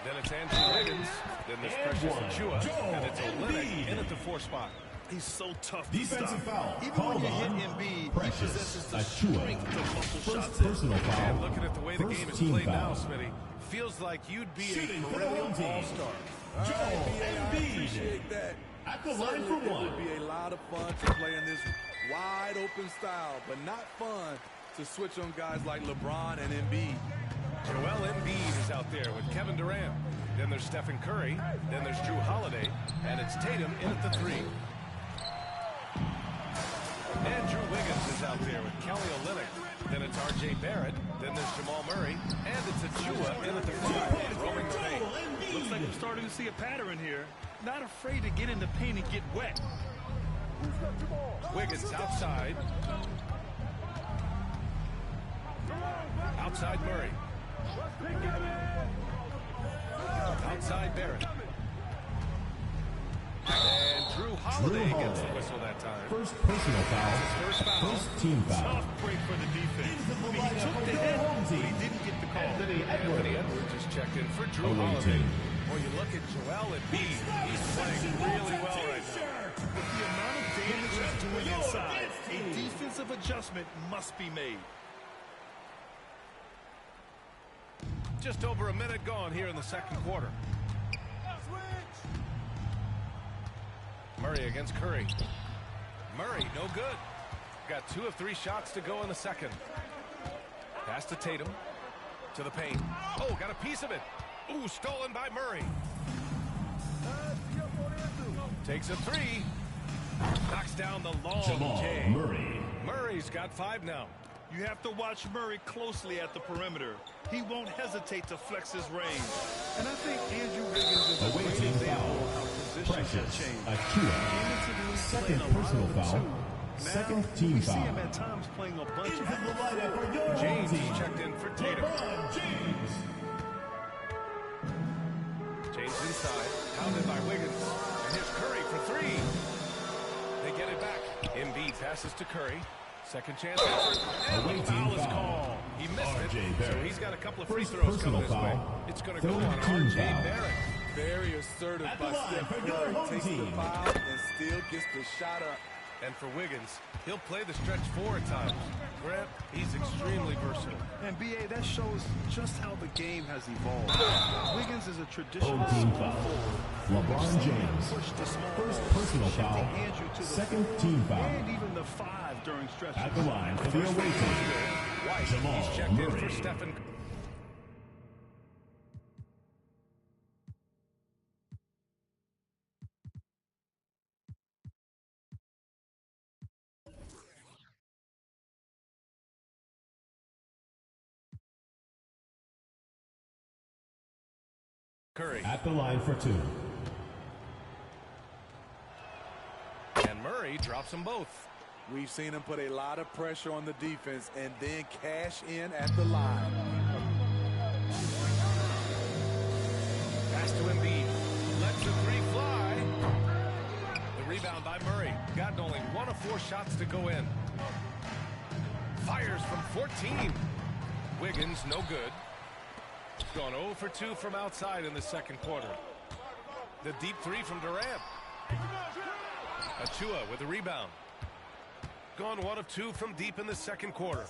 Then it's Andrew Wiggins. Then there's Precious Achua, and it's Olynyk in at the 4 spot. He's so tough. Defensive foul. Even when you hit Embiid, he possesses the strength to muscle shots. Personal foul. And looking at the way the game is played now, Smitty, feels like you'd be a perennial all-star. Joel Embiid. Appreciate that. At the line for It one. would be a lot of fun to play in this wide open style, but not fun to switch on guys like LeBron and Embiid. Joel Embiid is out there with Kevin Durant. Then there's Stephen Curry. Then there's Drew Holiday. And it's Tatum in at the 3. Andrew Wiggins is out there with Kelly Olynyk. Then it's R.J. Barrett. Then there's Jamal Murray. And it's Achua in at the 5, roaming the paint. Looks like we're starting to see a pattern here. Not afraid to get in the paint and get wet. Wiggins outside. Outside Murray. Outside Barrett. And Drew Holiday gets the whistle that time. First personal foul. First foul. First team foul. Tough break for the defense. I mean, he took the hit, but he didn't get the call. Anthony Edwards just checked in for Drew Holiday. Boy, you look at Joel Embiid. He's playing really well right now. With the amount of damage he's doing inside, a defensive adjustment must be made. Just over a minute gone here in the second quarter. Murray against Curry. Murray, no good. Got 2 of 3 shots to go in the second. Pass to Tatum. To the paint. Oh, got a piece of it. Ooh, stolen by Murray. Takes a 3. Knocks down the long Jamal J. Murray. Murray's got 5 now. You have to watch Murray closely at the perimeter. He won't hesitate to flex his range. And I think Andrew Wiggins is a great example of how positions have changed. Second personal foul. Second team we see foul. him at times playing a bunch Into of the lineup for your James team. checked in for Tatum. LeBron James. James inside, pounded by Wiggins. And here's Curry for 3. They get it back. Embiid passes to Curry. Second chance effort. And the foul is called. He missed it, so he's got a couple of free throws coming his way. It's going to go on R.J. Barrett. Very assertive At the by line Steph for your Curry. home Takes the team. foul and still gets the shot up. And for Wiggins, he'll play the stretch 4 at times. Grant, he's extremely versatile. And B.A., that shows just how the game has evolved. Wiggins is a traditional Home team small foul. forward. LeBron James. Push the small First forward, personal shifting foul. Andrew to the Second 4, team foul. and even the 5 during stretches. At the line for the away team. White, Jamal he's checked in for Murray. Stephen. Curry. At the line for 2. And Murray drops them both. We've seen him put a lot of pressure on the defense and then cash in at the line. Pass to Embiid. Lets the 3 fly. The rebound by Murray. Gotten only 1 of 4 shots to go in. Fires from 14. Wiggins, no good. He's gone 0 for 2 from outside in the second quarter. The deep three from Durant. Achua with a rebound. Gone 1 of 2 from deep in the second quarter.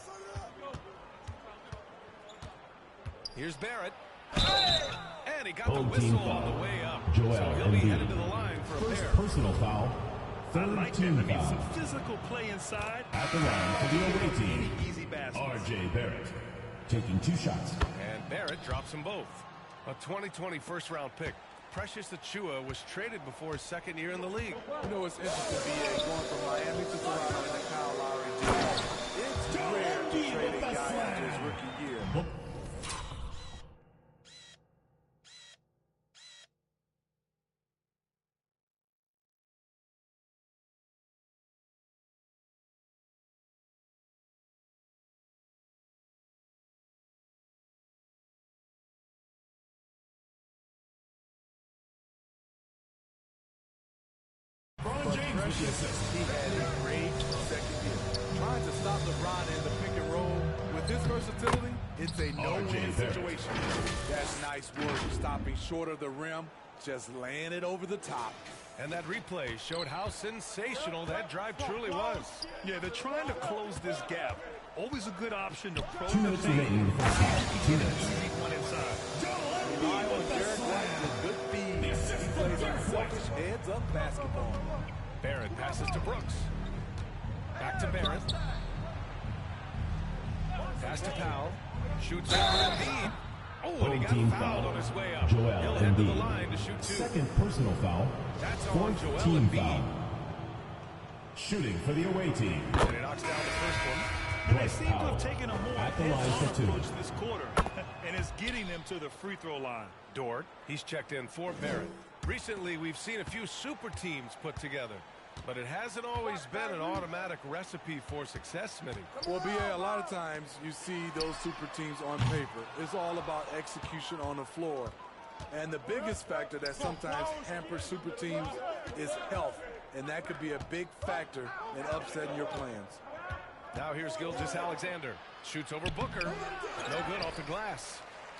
Here's Barrett. And he got the whistle on the way up. So he'll be headed to the line for a pair. Personal foul. Third team foul. Some physical play inside. At the line for the away team. Easy basket. R.J. Barrett taking 2 shots. And Barrett drops them both. A 2020 first-round pick. Precious Achua was traded before his second year in the league. You know, it's interesting, B.A., going from Miami to Toronto in the Kyle Lowry deal. It's rare to trade a guy after his rookie year. He had a great second year. Trying to stop LeBron in the pick and roll. With his versatility, it's a no-win situation. That's nice work, stopping short of the rim, just laying it over the top. And that replay showed how sensational that drive truly was. Yeah, they're trying to close this gap. Always a good option to probe 2 minutes remaining in the first half. 2 minutes. One inside. Rely on Derek White with good feed. He plays unselfish heads-up basketball. Barrett passes to Brooks. Back to Barrett. Pass to Powell. Shoots over Embiid. Oh, and he got fouled on his way up. Joel He'll head to the Embiid. line to shoot 2. Second personal foul. That's on Fourth Joel team Embiid. foul. Shooting for the away team. And he knocks down the first one. And they seem to have taken a more At the line for 2. approach this quarter, and it's getting them to the free throw line. Dort, he's checked in for Barrett. Recently, we've seen a few super teams put together, but it hasn't always been an automatic recipe for success, Smitty. Well, B.A., a lot of times you see those super teams on paper. It's all about execution on the floor. And the biggest factor that sometimes hampers super teams is health, and that could be a big factor in upsetting your plans. Now here's Gilgeous-Alexander. Shoots over Booker. No good off the glass.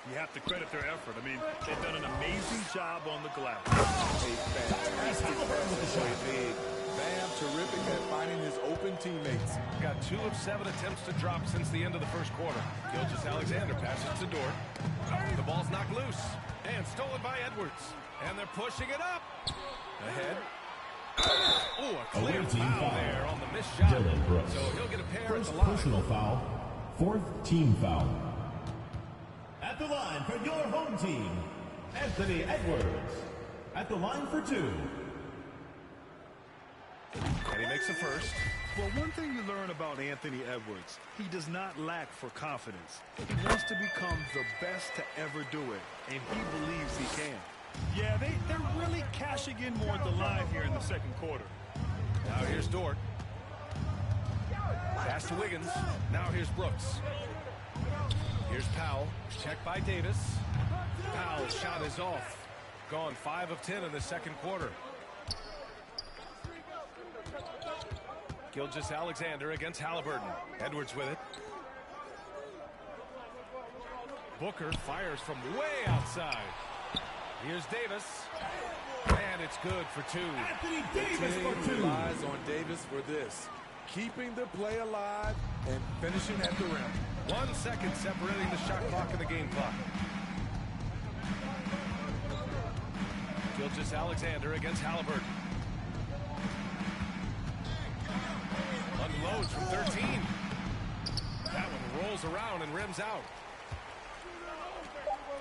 You have to credit their effort. I mean, they've done an amazing job on the glass. A fantastic play, big. Bam, terrific at finding his open teammates. Got 2 of 7 attempts to drop since the end of the first quarter. Gilgeous-Alexander passes to Dort. The ball's knocked loose and stolen by Edwards. And they're pushing it up. Ahead. Oh, a clear foul there on the missed shot. Dylan Brooks. So he'll get a pair First at the line. personal foul. Fourth team foul. At the line for your home team, Anthony Edwards. At the line for 2. And he makes the first. Well, one thing you learn about Anthony Edwards, he does not lack for confidence. He wants to become the best to ever do it, and he believes he can. Yeah, they're really cashing in more at the line here in the second quarter. Now here's Dort. Pass to Wiggins. Now here's Brooks. Here's Powell. Checked by Davis. Powell's shot is off. Gone 5 of 10 in the second quarter. Gilgeous-Alexander against Halliburton. Edwards with it. Booker fires from way outside. Here's Davis. And it's good for 2. Anthony The Davis team for 2. relies on Davis for this. Keeping the play alive and finishing at the rim. 1 second separating the shot clock and the game clock. Gilgeous-Alexander against Halliburton. Unloads from 13. That one rolls around and rims out.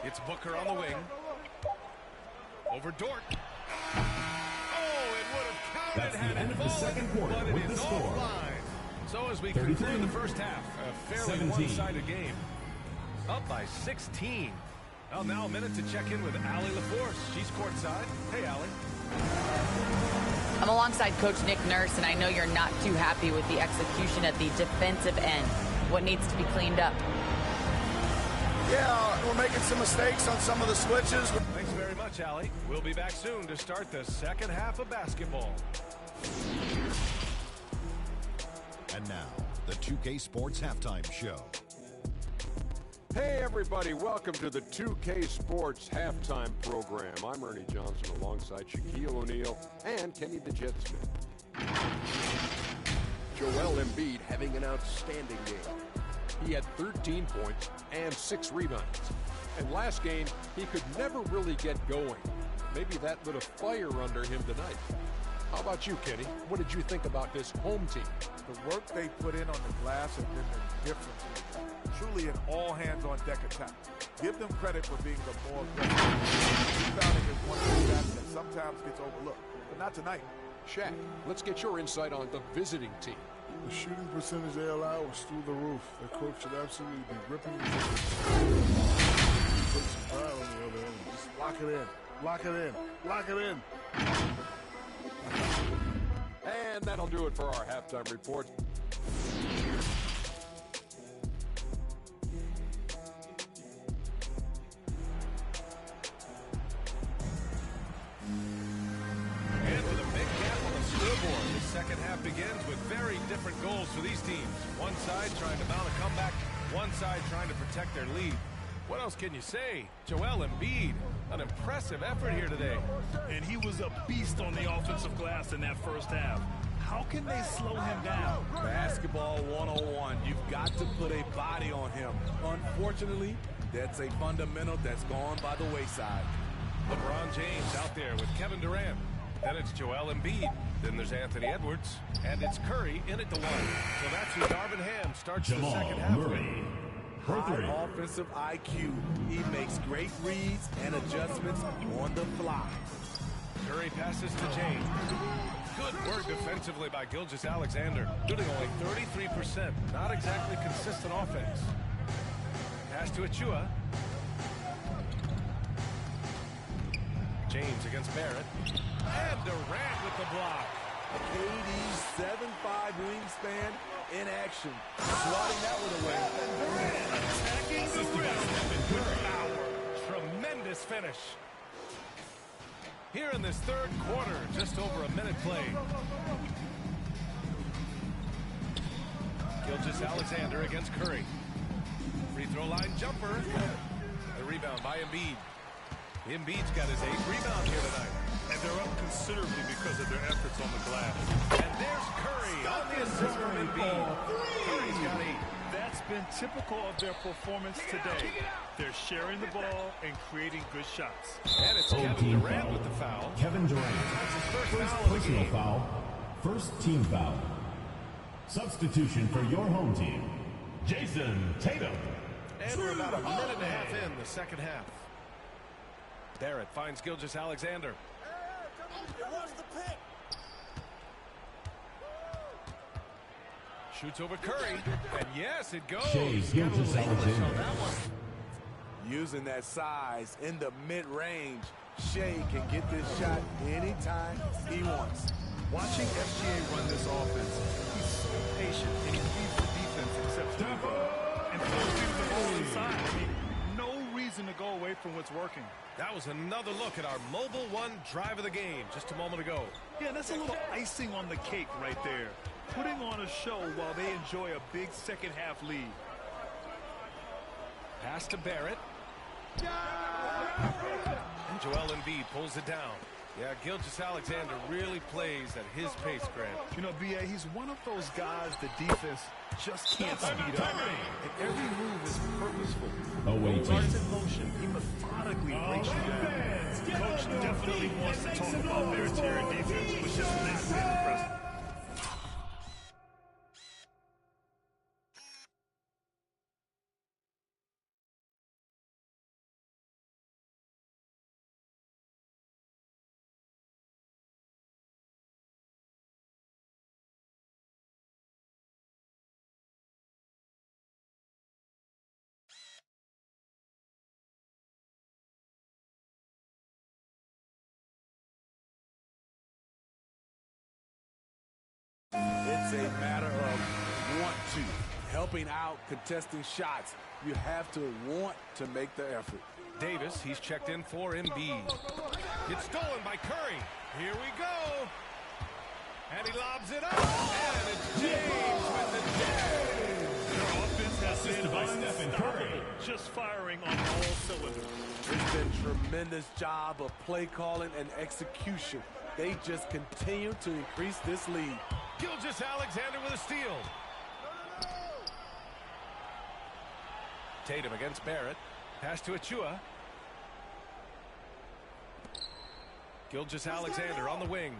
It's Booker on the wing. Over Dort. Oh, it would have counted That's the had end it of the second fallen, quarter but with it the is score. offline. So as we 33, conclude the first half, a fairly 17. one-sided game. Up by 16. Well, now a minute to check in with Allie LaForce. She's courtside. Hey, Allie. I'm alongside Coach Nick Nurse, and I know you're not too happy with the execution at the defensive end. What needs to be cleaned up? Yeah, we're making some mistakes on some of the switches. Thanks very much, Allie. We'll be back soon to start the second half of basketball. And now, the 2K Sports Halftime Show. Hey, everybody. Welcome to the 2K Sports halftime program. I'm Ernie Johnson alongside Shaquille O'Neal and Kenny the Jet Smith. Joel Embiid having an outstanding game. He had 13 points and 6 rebounds. And last game, he could never really get going. Maybe that lit a fire under him tonight. How about you, Kenny? What did you think about this home team? The work they put in on the glass has been the difference. Truly an all-hands-on-deck attack. Give them credit for being the more aggressive. Rebounding is one of the stats that sometimes gets overlooked, but not tonight. Shaq, let's get your insight on the visiting team. The shooting percentage they allowed was through the roof. Their coach should absolutely be ripping it. Put some pride on the other end. Just lock it in. Lock it in. Lock it in. And that'll do it for our halftime report. Second half begins with very different goals for these teams. One side trying to mount a comeback, one side trying to protect their lead. What else can you say? Joel Embiid, an impressive effort here today. And he was a beast on the offensive glass in that first half. How can they slow him down? Basketball 101. You've got to put a body on him. Unfortunately, that's a fundamental that's gone by the wayside. LeBron James out there with Kevin Durant. Then it's Joel Embiid. Then there's Anthony Edwards. And it's Curry in at the one. So that's who Darvin Ham starts the second half with. High offensive IQ. He makes great reads and adjustments on the fly. Curry passes to James. Good work defensively by Gilgeous-Alexander. Shooting only 33%. Not exactly consistent offense. Pass to Achua. James against Barrett. And Durant with the block. KD's 7'5" wingspan in action. Swatting that one away. Attacking the rim with power. Tremendous finish. Here in this third quarter, just over a minute played. Gilgeous-Alexander against Curry. Free throw line jumper. The rebound by Embiid. Embiid's got his 8th rebound here tonight. And they're up considerably because of their efforts on the glass. And there's Curry on the assist from Embiid. Curry's got 8. That's been typical of their performance today. They're sharing the ball and creating good shots. And it's Kevin Durant with the foul. Kevin Durant. That's his first foul of the personal game. foul. First team foul. Substitution for your home team, Jason Tatum. And we're about a minute and a half in the second half. Barrett finds Gilgeous-Alexander. Shoots over Curry. And yes, it goes. Gilgeous-Alexander. Using that size in the mid-range, Shea can get this shot anytime he wants. Watching SGA run this offense, he's so patient and he reads the defense exceptionally well. And throws people the ball inside. I mean, no reason to go away from what's working. That was another look at our Mobile One drive of the game just a moment ago. Yeah, that's a little icing on the cake right there. Putting on a show while they enjoy a big second half lead. Pass to Barrett. And Joel Embiid pulls it down. Yeah, Gilgeous-Alexander really plays at his pace, Grant. You know, B.A., he's one of those guys the defense just can't speed up. And every move is purposeful. Away Starts in motion. He methodically breaks you down. Coach definitely wants to talk about their interior defense, which has not been impressive. It's a matter of want to. Helping out, contesting shots. You have to want to make the effort. Davis, he's checked in for Embiid. It's stolen by Curry. Here we go. And he lobs it up. And it's James with the jab. Their offense has been Stephen Curry. just firing on all cylinders. It's been tremendous job of play calling and execution. They just continue to increase this lead. Gilgeous-Alexander with a steal. Tatum against Barrett. Pass to Achua. Gilgeous-Alexander on the wing.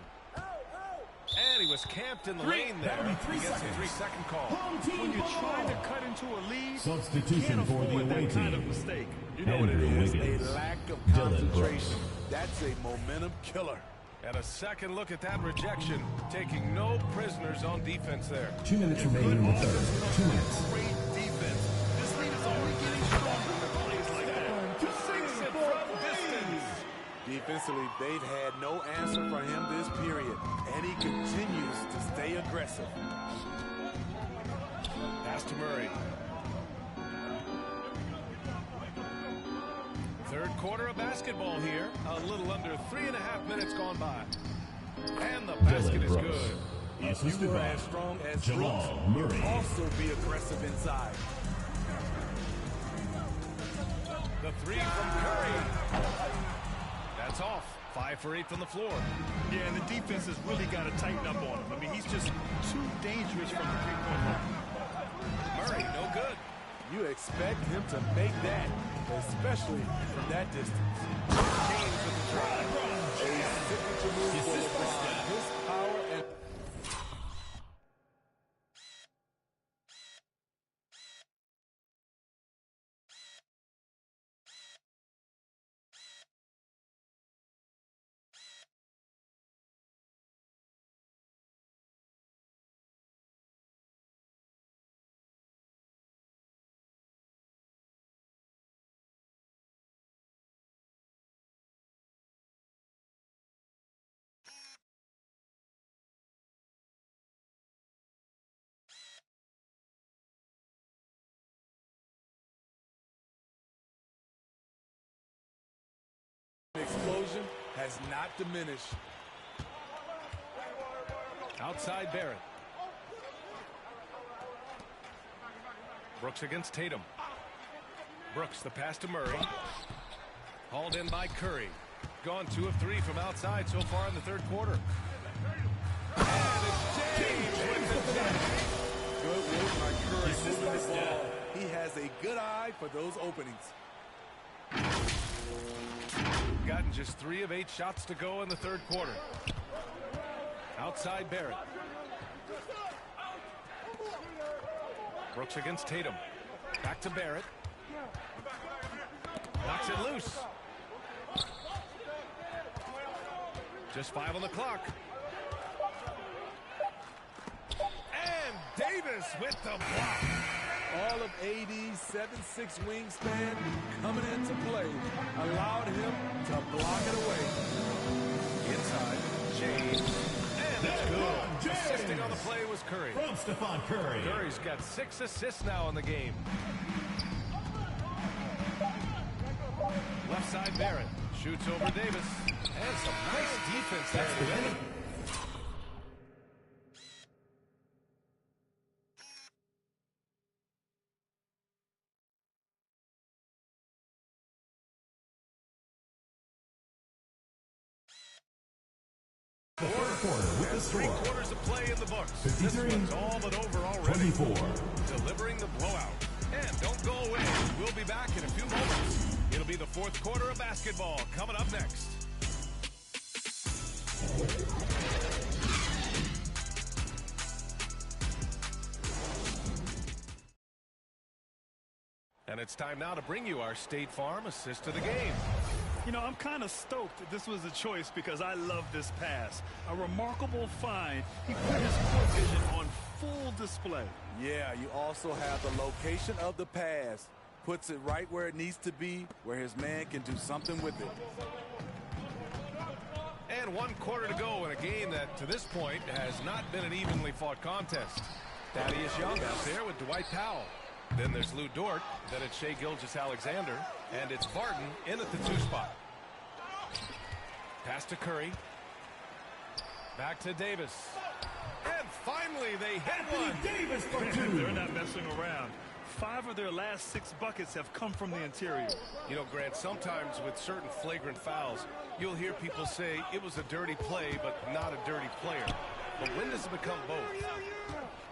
And he was camped in the lane there. He gets a 3-second call. When you're trying to cut into a lead, Substitution for the away kind team. of mistake. You know what it is, a lack of concentration. Brooks. That's a momentum killer. And a second look at that rejection, taking no prisoners on defense there. 2 minutes remaining in the third. 2 minutes. Great defense. This lead is only getting stronger with plays like that. To sinks it from distance. Defensively, they've had no answer for him this period, and he continues to stay aggressive. Pass to Murray. Third quarter of basketball here. A little under 3.5 minutes gone by. And the basket is good. If you were as strong as Brooks, you'd also be aggressive inside. The three from Curry. That's off. 5 for 8 from the floor. Yeah, and the defense has really got to tighten up on him. I mean, he's just too dangerous from the three-point line. Murray, no good. You expect him to make that, especially from that distance. James with the drive. A signature move for LeBron. His power and... explosion has not diminished. Outside Barrett. Brooks against Tatum. Brooks, the pass to Murray. Hauled in by Curry. Gone 2 of 3 from outside so far in the third quarter. And it's James with the dunk. Good work by Curry moving the ball. He has a good eye for those openings. Gotten just 3 of 8 shots to go in the third quarter. Outside Barrett. Brooks against Tatum. Back to Barrett. Knocks it loose. Just 5 on the clock. And Davis with the block. All of AD's 7'6" wingspan coming into play allowed him to block it away. Inside, James. And it's good. Assisting on the play was Curry. From Stephon Curry. Curry's got 6 assists now in the game. Left side Barrett. Shoots over Davis. And some nice defense there. The third quarter with the score. 3 quarters of play in the books. 53, this one's all but over already. 24. Delivering the blowout. And don't go away. We'll be back in a few moments. It'll be the fourth quarter of basketball coming up next. And it's time now to bring you our State Farm assist to the game. You know, I'm kind of stoked that this was a choice because I love this pass. A remarkable find. He put his court vision on full display. Yeah, you also have the location of the pass. Puts it right where it needs to be, where his man can do something with it. And 1 quarter to go in a game that, to this point, has not been an evenly fought contest. Thaddeus Young out there with Dwight Powell. Then there's Lou Dort. Then it's Shai Gilgeous-Alexander. And it's Barton in at the 2 spot. Pass to Curry. Back to Davis. And finally they hit one. Davis for 2. They're not messing around. 5 of their last 6 buckets have come from the interior. You know, Grant, sometimes with certain flagrant fouls, you'll hear people say it was a dirty play, but not a dirty player. But when does it become both?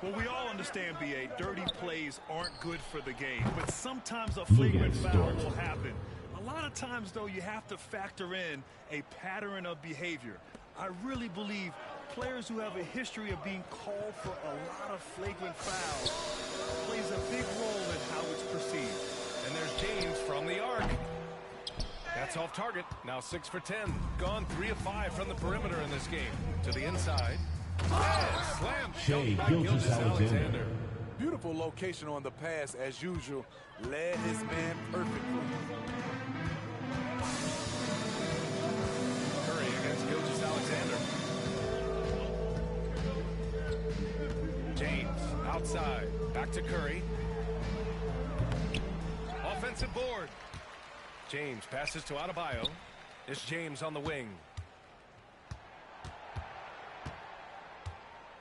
Well, we all understand, B.A., dirty plays aren't good for the game, but sometimes a flagrant foul will happen. A lot of times, though, you have to factor in a pattern of behavior. I really believe players who have a history of being called for a lot of flagrant fouls plays a big role in how it's perceived. And there's James from the arc. That's off target. Now 6 for 10. Gone 3 of 5 from the perimeter in this game. To the inside. And slam. Shea Gilgeous-Alexander. Beautiful location on the pass, as usual. Led his man perfectly. Curry against Gilgeous-Alexander. James outside. Back to Curry. Offensive board. James passes to Adebayo. It's James on the wing.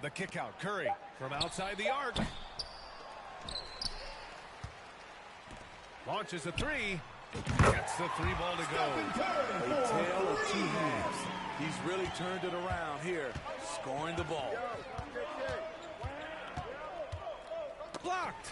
The kick out. Curry from outside the arc. Launches a 3. Gets the 3 ball to go. A tale of 2 halves. He's really turned it around here, scoring the ball. Blocked.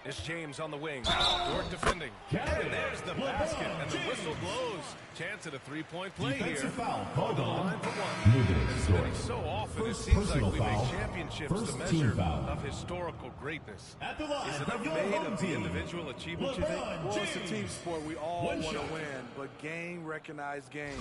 It's James on the wing. Dort defending. And there's the basket, and the whistle blows. Chance at a 3-point play here. Foul called on. Line for 1. And so often it seems like we make championships the measure of historical greatness. At the line, is it your made home of the team, individual achievement, you think? Well, it's a team sport. We all want to win, but game recognized game.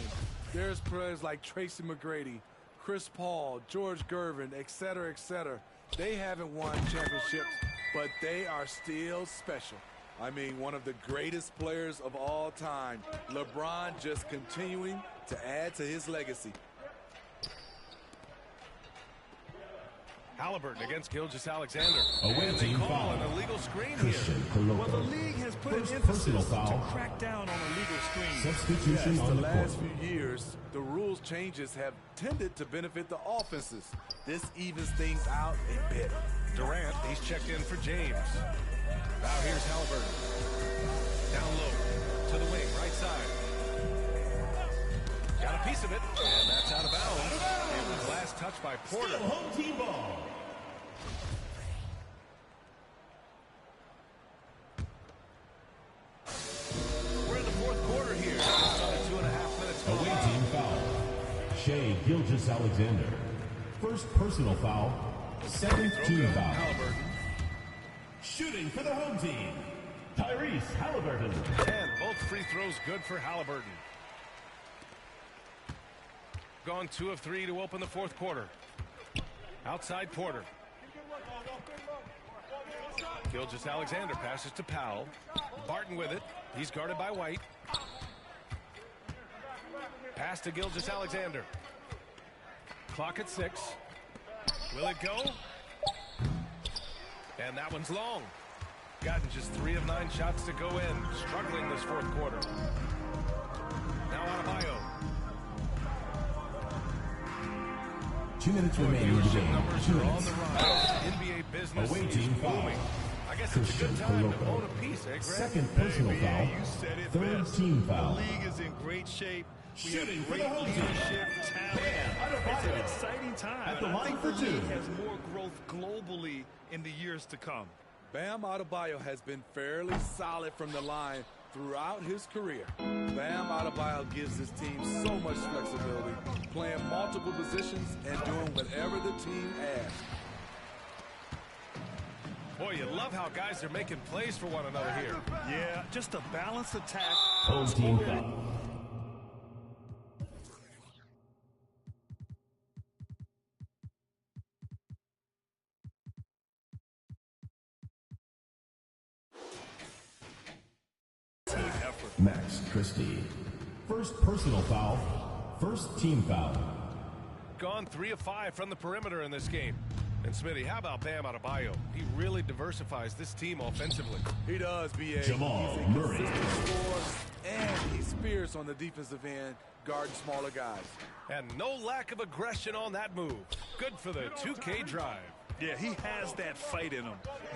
There's players like Tracy McGrady, Chris Paul, George Gervin, et cetera, et cetera. They haven't won championships, but they are still special. I mean, one of the greatest players of all time. LeBron just continuing to add to his legacy. Halliburton against Gilgeous-Alexander. And they call an illegal screen here. Well, the league has put an emphasis to crack down on illegal screens. Substitution on the the last court. few years, the rules changes have tended to benefit the offenses. This evens things out a bit. Durant, he's checked in for James. Now here's Halliburton. Down low to the wing, right side. Got a piece of it, and that's out of bounds. It was last touched by Porter. Still home team ball. We're in the fourth quarter here. Just under 2.5 minutes gone. Away team foul. Shea Gilgeous-Alexander. First personal foul. Second team foul. Halliburton. Shooting for the home team, Tyrese Halliburton. And both free throws good for Halliburton. Gone 2 of 3 to open the fourth quarter. Outside Porter. Gilgeous-Alexander passes to Powell. Barton with it. He's guarded by White. Pass to Gilgeous-Alexander. Clock at 6. Will it go? And that one's long. Gotten just 3 of 9 shots to go in. Struggling this fourth quarter. Now Adebayo. 2 minutes remaining in the Viewership game. numbers 2 are on minutes. the rise. NBA business Away is team foul. booming. I guess it's a good time to own a piece, eh, Greg? Second personal foul. You said it Third best. team foul. The league is in great shape. We Shooting have for great the home team. leadership, talent. It's an exciting time. At the and I line think for the league 2. has more growth globally in the years to come. Bam Adebayo has been fairly solid from the line throughout his career. Bam Adebayo gives his team so much flexibility, playing multiple positions and doing whatever the team asks. Boy, you love how guys are making plays for one another here. Yeah, just a balanced attack. Home team foul. Team effort. Max Christie. First personal foul. First team foul. Gone 3 of 5 from the perimeter in this game. And Smitty, how about Bam Adebayo? He really diversifies this team offensively. He does, B.A. Jamal He's a Murray. consistent scorer, and he's fierce on the defensive end, guarding smaller guys. And no lack of aggression on that move. Good for the 2K drive. Yeah, he has that fight in him.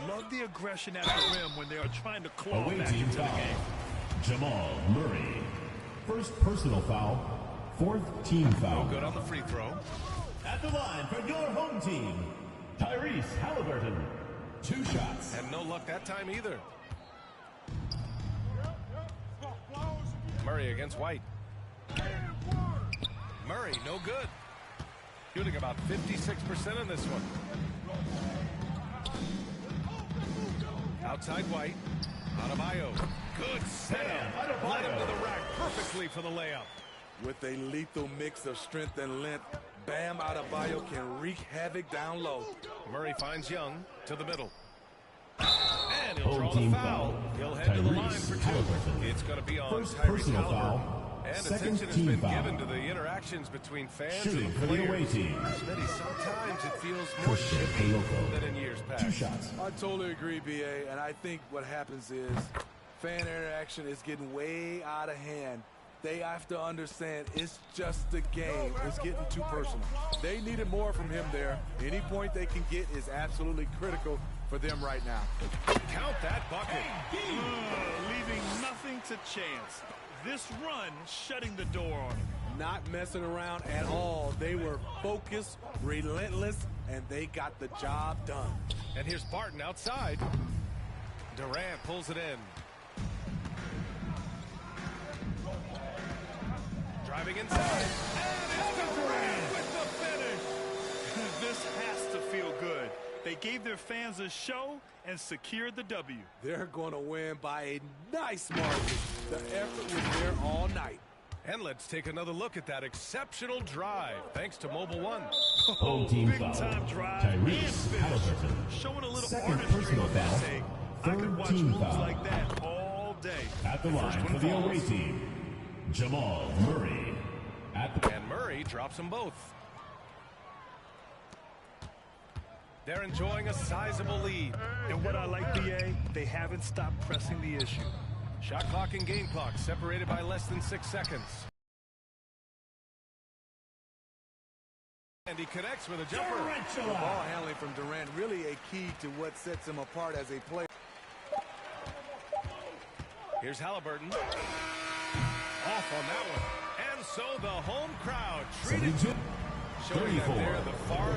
Love the aggression at the rim when they are trying to claw Away back team into the foul. game. Jamal Murray. First personal foul. Fourth team foul. No good on the free throw. At the line for your home team, Tyrese Halliburton. 2 shots. And no luck that time either. Murray against White. Murray, no good. Shooting about 56% in this one. Outside White. Adebayo. Good setup. Led him to the rack perfectly for the layup. With a lethal mix of strength and length, Bam Adebayo can wreak havoc down low. Murray finds Young to the middle. And he'll Home draw team the foul. foul. He'll head to the line Tyrese for 2. Halliburton. It's going to be on First Tyrese personal Halliburton. foul. And Second attention has team been foul. given to the interactions between fans Shooting and for the players. away team. Smitty, sometimes it feels more Christian shippy Ayoko. than in years past. 2 shots. I totally agree, BA, and I think what happens is fan interaction is getting way out of hand. They have to understand it's just a game. It's getting too personal. They needed more from him there. Any point they can get is absolutely critical for them right now. Count that bucket. Leaving nothing to chance. This run shutting the door on him. Not messing around at all. They were focused, relentless, and they got the job done. And here's Barton outside. Durant pulls it in. Driving inside. And it's Durant with the finish. This has to feel good. They gave their fans a show and secured the W. They're going to win by a nice margin. The effort was there all night. And let's take another look at that exceptional drive, thanks to Mobile One. Home team Big foul. time drive and Tyrese finish. Halliburton. Showing a little Second artistry personal on that foul. take. I could Third watch team moves foul. like that all day. At the First line one for the falls. away team, Jamal Murray. And Murray drops them both. They're enjoying a sizable lead. And what I like, BA, they haven't stopped pressing the issue. Shot clock and game clock separated by less than 6 seconds. And he connects with a jumper. The ball handling from Durant really a key to what sets him apart as a player. Here's Halliburton. Off on that one. And so the home crowd treated showing that they're the far